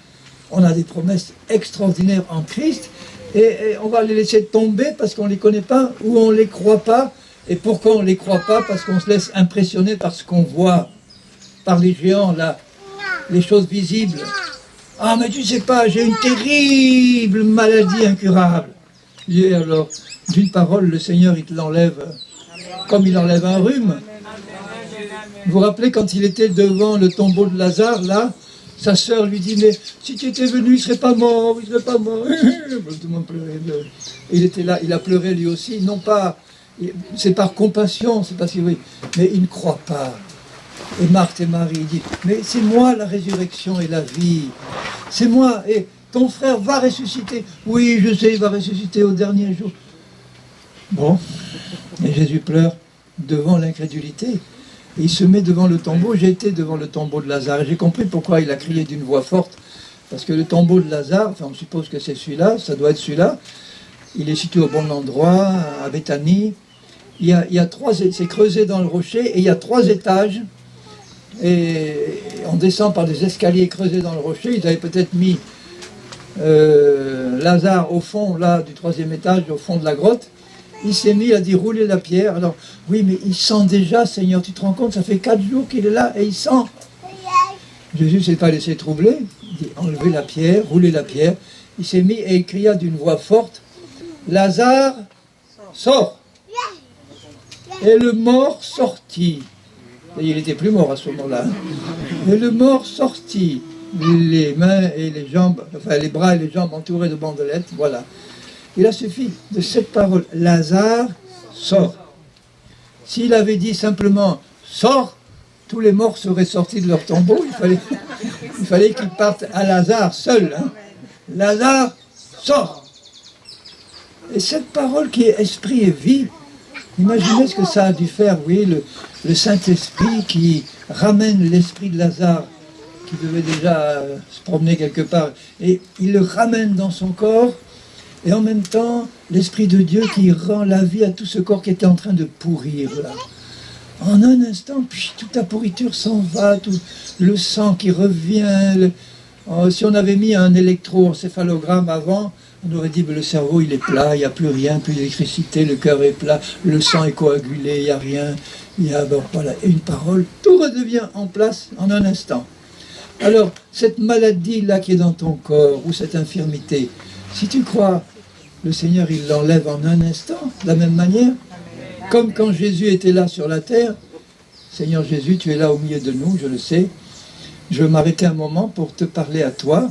On a des promesses extraordinaires en Christ, et on va les laisser tomber parce qu'on ne les connaît pas, ou on ne les croit pas. Et pourquoi on ne les croit pas? Parce qu'on se laisse impressionner par ce qu'on voit, par les géants, là, les choses visibles. Ah, mais tu sais pas, j'ai une terrible maladie incurable. Et alors, d'une parole, le Seigneur, il te l'enlève, comme il enlève un rhume. Vous vous rappelez quand il était devant le tombeau de Lazare, là, sa sœur lui dit, mais si tu étais venu, il ne serait pas mort, il ne serait pas mort. Tout le monde pleurait. Il était là, il a pleuré lui aussi, non pas, c'est par compassion, c'est parce que oui, mais il ne croit pas. Et Marthe et Marie disent, mais c'est moi la résurrection et la vie, c'est moi, et ton frère va ressusciter. Oui, je sais, il va ressusciter au dernier jour. Bon, et Jésus pleure devant l'incrédulité. Et il se met devant le tombeau. J'ai été devant le tombeau de Lazare et j'ai compris pourquoi il a crié d'une voix forte. Parce que le tombeau de Lazare, enfin on suppose que c'est celui-là, ça doit être celui-là. Il est situé au bon endroit, à Béthanie. Il y a trois, c'est creusé dans le rocher et il y a 3 étages. Et on descend par des escaliers creusés dans le rocher. Ils avaient peut-être mis Lazare au fond là du 3e étage, au fond de la grotte. Il s'est mis à dire rouler la pierre. Alors oui, mais il sent déjà, Seigneur, tu te rends compte, ça fait 4 jours qu'il est là et il sent. Jésus ne s'est pas laissé troubler. Il dit enlevez la pierre, roulez la pierre. Il s'est mis et il cria d'une voix forte, Lazare, sors. Et le mort sortit. Et il n'était plus mort à ce moment-là. Et le mort sortit, les mains et les jambes, enfin les bras et les jambes entourés de bandelettes, voilà. Il a suffi de cette parole, Lazare, sors. S'il avait dit simplement, sors, tous les morts seraient sortis de leur tombeau. Il fallait qu'ils partent à Lazare seul. Hein. Lazare, sors. Et cette parole qui est esprit et vie, imaginez ce que ça a dû faire, oui, le Saint-Esprit qui ramène l'esprit de Lazare, qui devait déjà se promener quelque part, et il le ramène dans son corps, et en même temps, l'Esprit de Dieu qui rend la vie à tout ce corps qui était en train de pourrir, là. En un instant, puis, toute la pourriture s'en va, tout le sang qui revient. Si on avait mis un électroencéphalogramme avant, on aurait dit que le cerveau il est plat, il n'y a plus rien, plus d'électricité, le cœur est plat, le sang est coagulé, il n'y a rien. Voilà, et une parole, tout redevient en place en un instant. Alors, cette maladie-là qui est dans ton corps, ou cette infirmité, si tu crois, le Seigneur il l'enlève en un instant, de la même manière. Comme quand Jésus était là sur la terre, Seigneur Jésus, tu es là au milieu de nous, je le sais. Je veux m'arrêter un moment pour te parler à toi,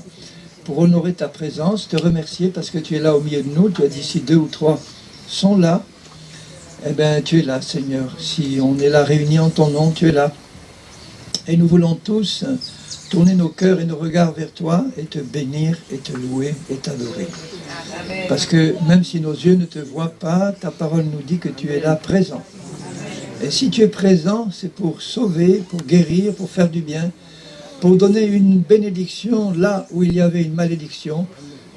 pour honorer ta présence, te remercier parce que tu es là au milieu de nous. Tu as dit si 2 ou 3 sont là, eh bien tu es là, Seigneur. Si on est là réunis en ton nom, tu es là. Et nous voulons tous tourner nos cœurs et nos regards vers toi et te bénir et te louer et t'adorer. Parce que même si nos yeux ne te voient pas, ta parole nous dit que tu es là présent. Et si tu es présent, c'est pour sauver, pour guérir, pour faire du bien, pour donner une bénédiction là où il y avait une malédiction,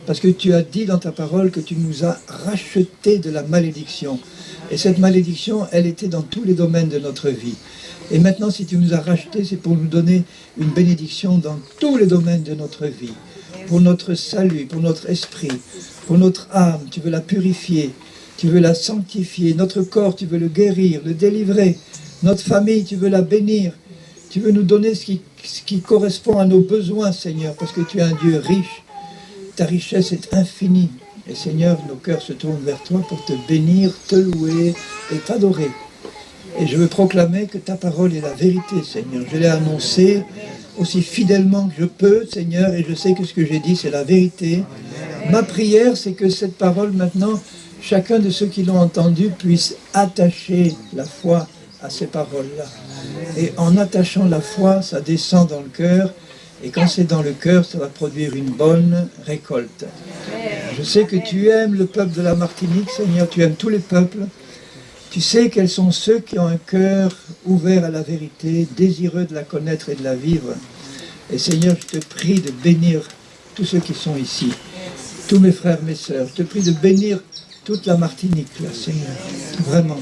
parce que tu as dit dans ta parole que tu nous as rachetés de la malédiction. Et cette malédiction, elle était dans tous les domaines de notre vie. Et maintenant, si tu nous as rachetés, c'est pour nous donner une bénédiction dans tous les domaines de notre vie. Pour notre salut, pour notre esprit, pour notre âme, tu veux la purifier, tu veux la sanctifier. Notre corps, tu veux le guérir, le délivrer. Notre famille, tu veux la bénir. Tu veux nous donner ce qui correspond à nos besoins, Seigneur, parce que tu es un Dieu riche. Ta richesse est infinie. Et Seigneur, nos cœurs se tournent vers toi pour te bénir, te louer et t'adorer. Et je veux proclamer que ta parole est la vérité, Seigneur. Je l'ai annoncée aussi fidèlement que je peux, Seigneur, et je sais que ce que j'ai dit, c'est la vérité. Ma prière, c'est que cette parole, maintenant, chacun de ceux qui l'ont entendue puisse attacher la foi à ces paroles-là. Et en attachant la foi, ça descend dans le cœur, et quand c'est dans le cœur, ça va produire une bonne récolte. Je sais que tu aimes le peuple de la Martinique, Seigneur, tu aimes tous les peuples. Tu sais quels sont ceux qui ont un cœur ouvert à la vérité, désireux de la connaître et de la vivre. Et Seigneur, je te prie de bénir tous ceux qui sont ici, tous mes frères, mes sœurs. Je te prie de bénir toute la Martinique, là, Seigneur, vraiment.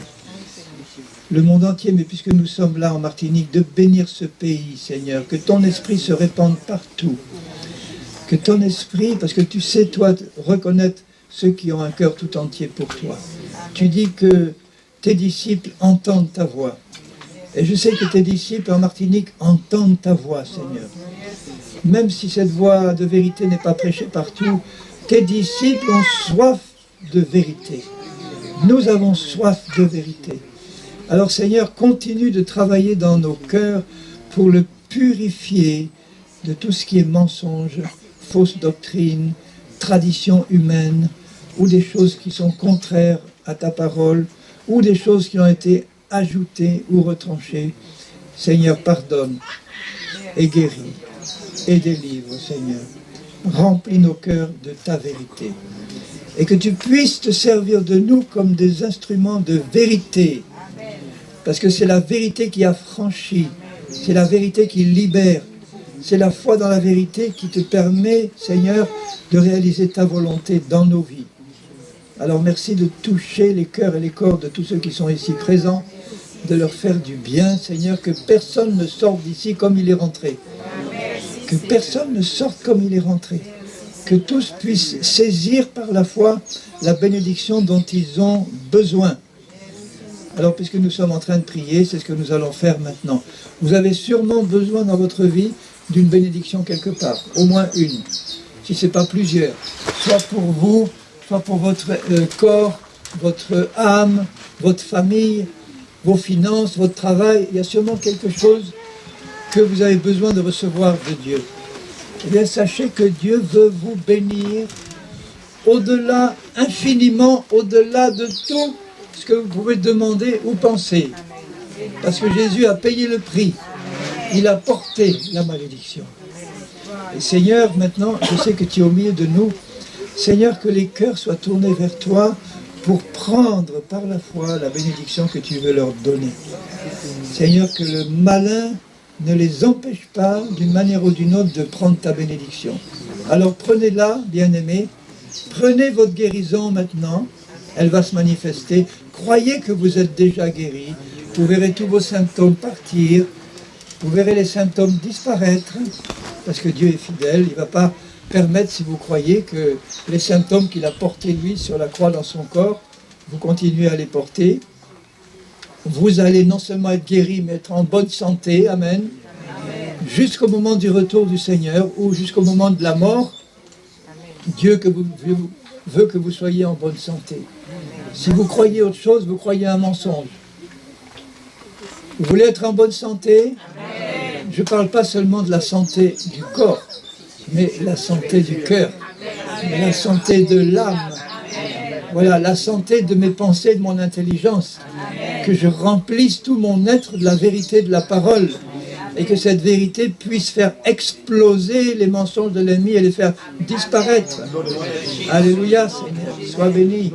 Le monde entier, mais puisque nous sommes là en Martinique, de bénir ce pays, Seigneur, que ton esprit se répande partout. Que ton esprit, parce que tu sais, toi, reconnaître ceux qui ont un cœur tout entier pour toi. Tu dis que tes disciples entendent ta voix. Et je sais que tes disciples en Martinique entendent ta voix, Seigneur. Même si cette voix de vérité n'est pas prêchée partout, tes disciples ont soif de vérité. Nous avons soif de vérité. Alors Seigneur, continue de travailler dans nos cœurs pour le purifier de tout ce qui est mensonge, fausse doctrine, tradition humaine, ou des choses qui sont contraires à ta parole, ou des choses qui ont été ajoutées ou retranchées. Seigneur, pardonne et guéris et délivre, Seigneur. Remplis nos cœurs de ta vérité. Et que tu puisses te servir de nous comme des instruments de vérité Parce que c'est la vérité qui affranchit, c'est la vérité qui libère, c'est la foi dans la vérité qui te permet, Seigneur, de réaliser ta volonté dans nos vies. Alors merci de toucher les cœurs et les corps de tous ceux qui sont ici présents, de leur faire du bien, Seigneur, que personne ne sorte d'ici comme il est rentré. Que personne ne sorte comme il est rentré. Que tous puissent saisir par la foi la bénédiction dont ils ont besoin. Alors, puisque nous sommes en train de prier, c'est ce que nous allons faire maintenant. Vous avez sûrement besoin dans votre vie d'une bénédiction quelque part, au moins une, si ce n'est pas plusieurs. Soit pour vous, soit pour votre corps, votre âme, votre famille, vos finances, votre travail. Il y a sûrement quelque chose que vous avez besoin de recevoir de Dieu. Eh bien, sachez que Dieu veut vous bénir au-delà, infiniment au-delà de tout ce que vous pouvez demander ou penser. Parce que Jésus a payé le prix. Il a porté la malédiction. Et Seigneur, maintenant, je sais que tu es au milieu de nous. Seigneur, que les cœurs soient tournés vers toi pour prendre par la foi la bénédiction que tu veux leur donner. Seigneur, que le malin ne les empêche pas, d'une manière ou d'une autre, de prendre ta bénédiction. Alors prenez-la, bien-aimés. Prenez votre guérison maintenant. Elle va se manifester. Croyez que vous êtes déjà guéris. Vous verrez tous vos symptômes partir. Vous verrez les symptômes disparaître. Parce que Dieu est fidèle. Il ne va pas permettre, si vous croyez, que les symptômes qu'il a portés, lui, sur la croix dans son corps, vous continuez à les porter. Vous allez non seulement être guéri, mais être en bonne santé. Amen. Jusqu'au moment du retour du Seigneur ou jusqu'au moment de la mort. Dieu veut que vous soyez en bonne santé. Si vous croyez autre chose, vous croyez un mensonge. Vous voulez être en bonne santé? Je ne parle pas seulement de la santé du corps, mais la santé du cœur, la santé de l'âme. Voilà, la santé de mes pensées, de mon intelligence. Que je remplisse tout mon être de la vérité de la parole. Et que cette vérité puisse faire exploser les mensonges de l'ennemi et les faire disparaître. Alléluia, Seigneur, sois béni.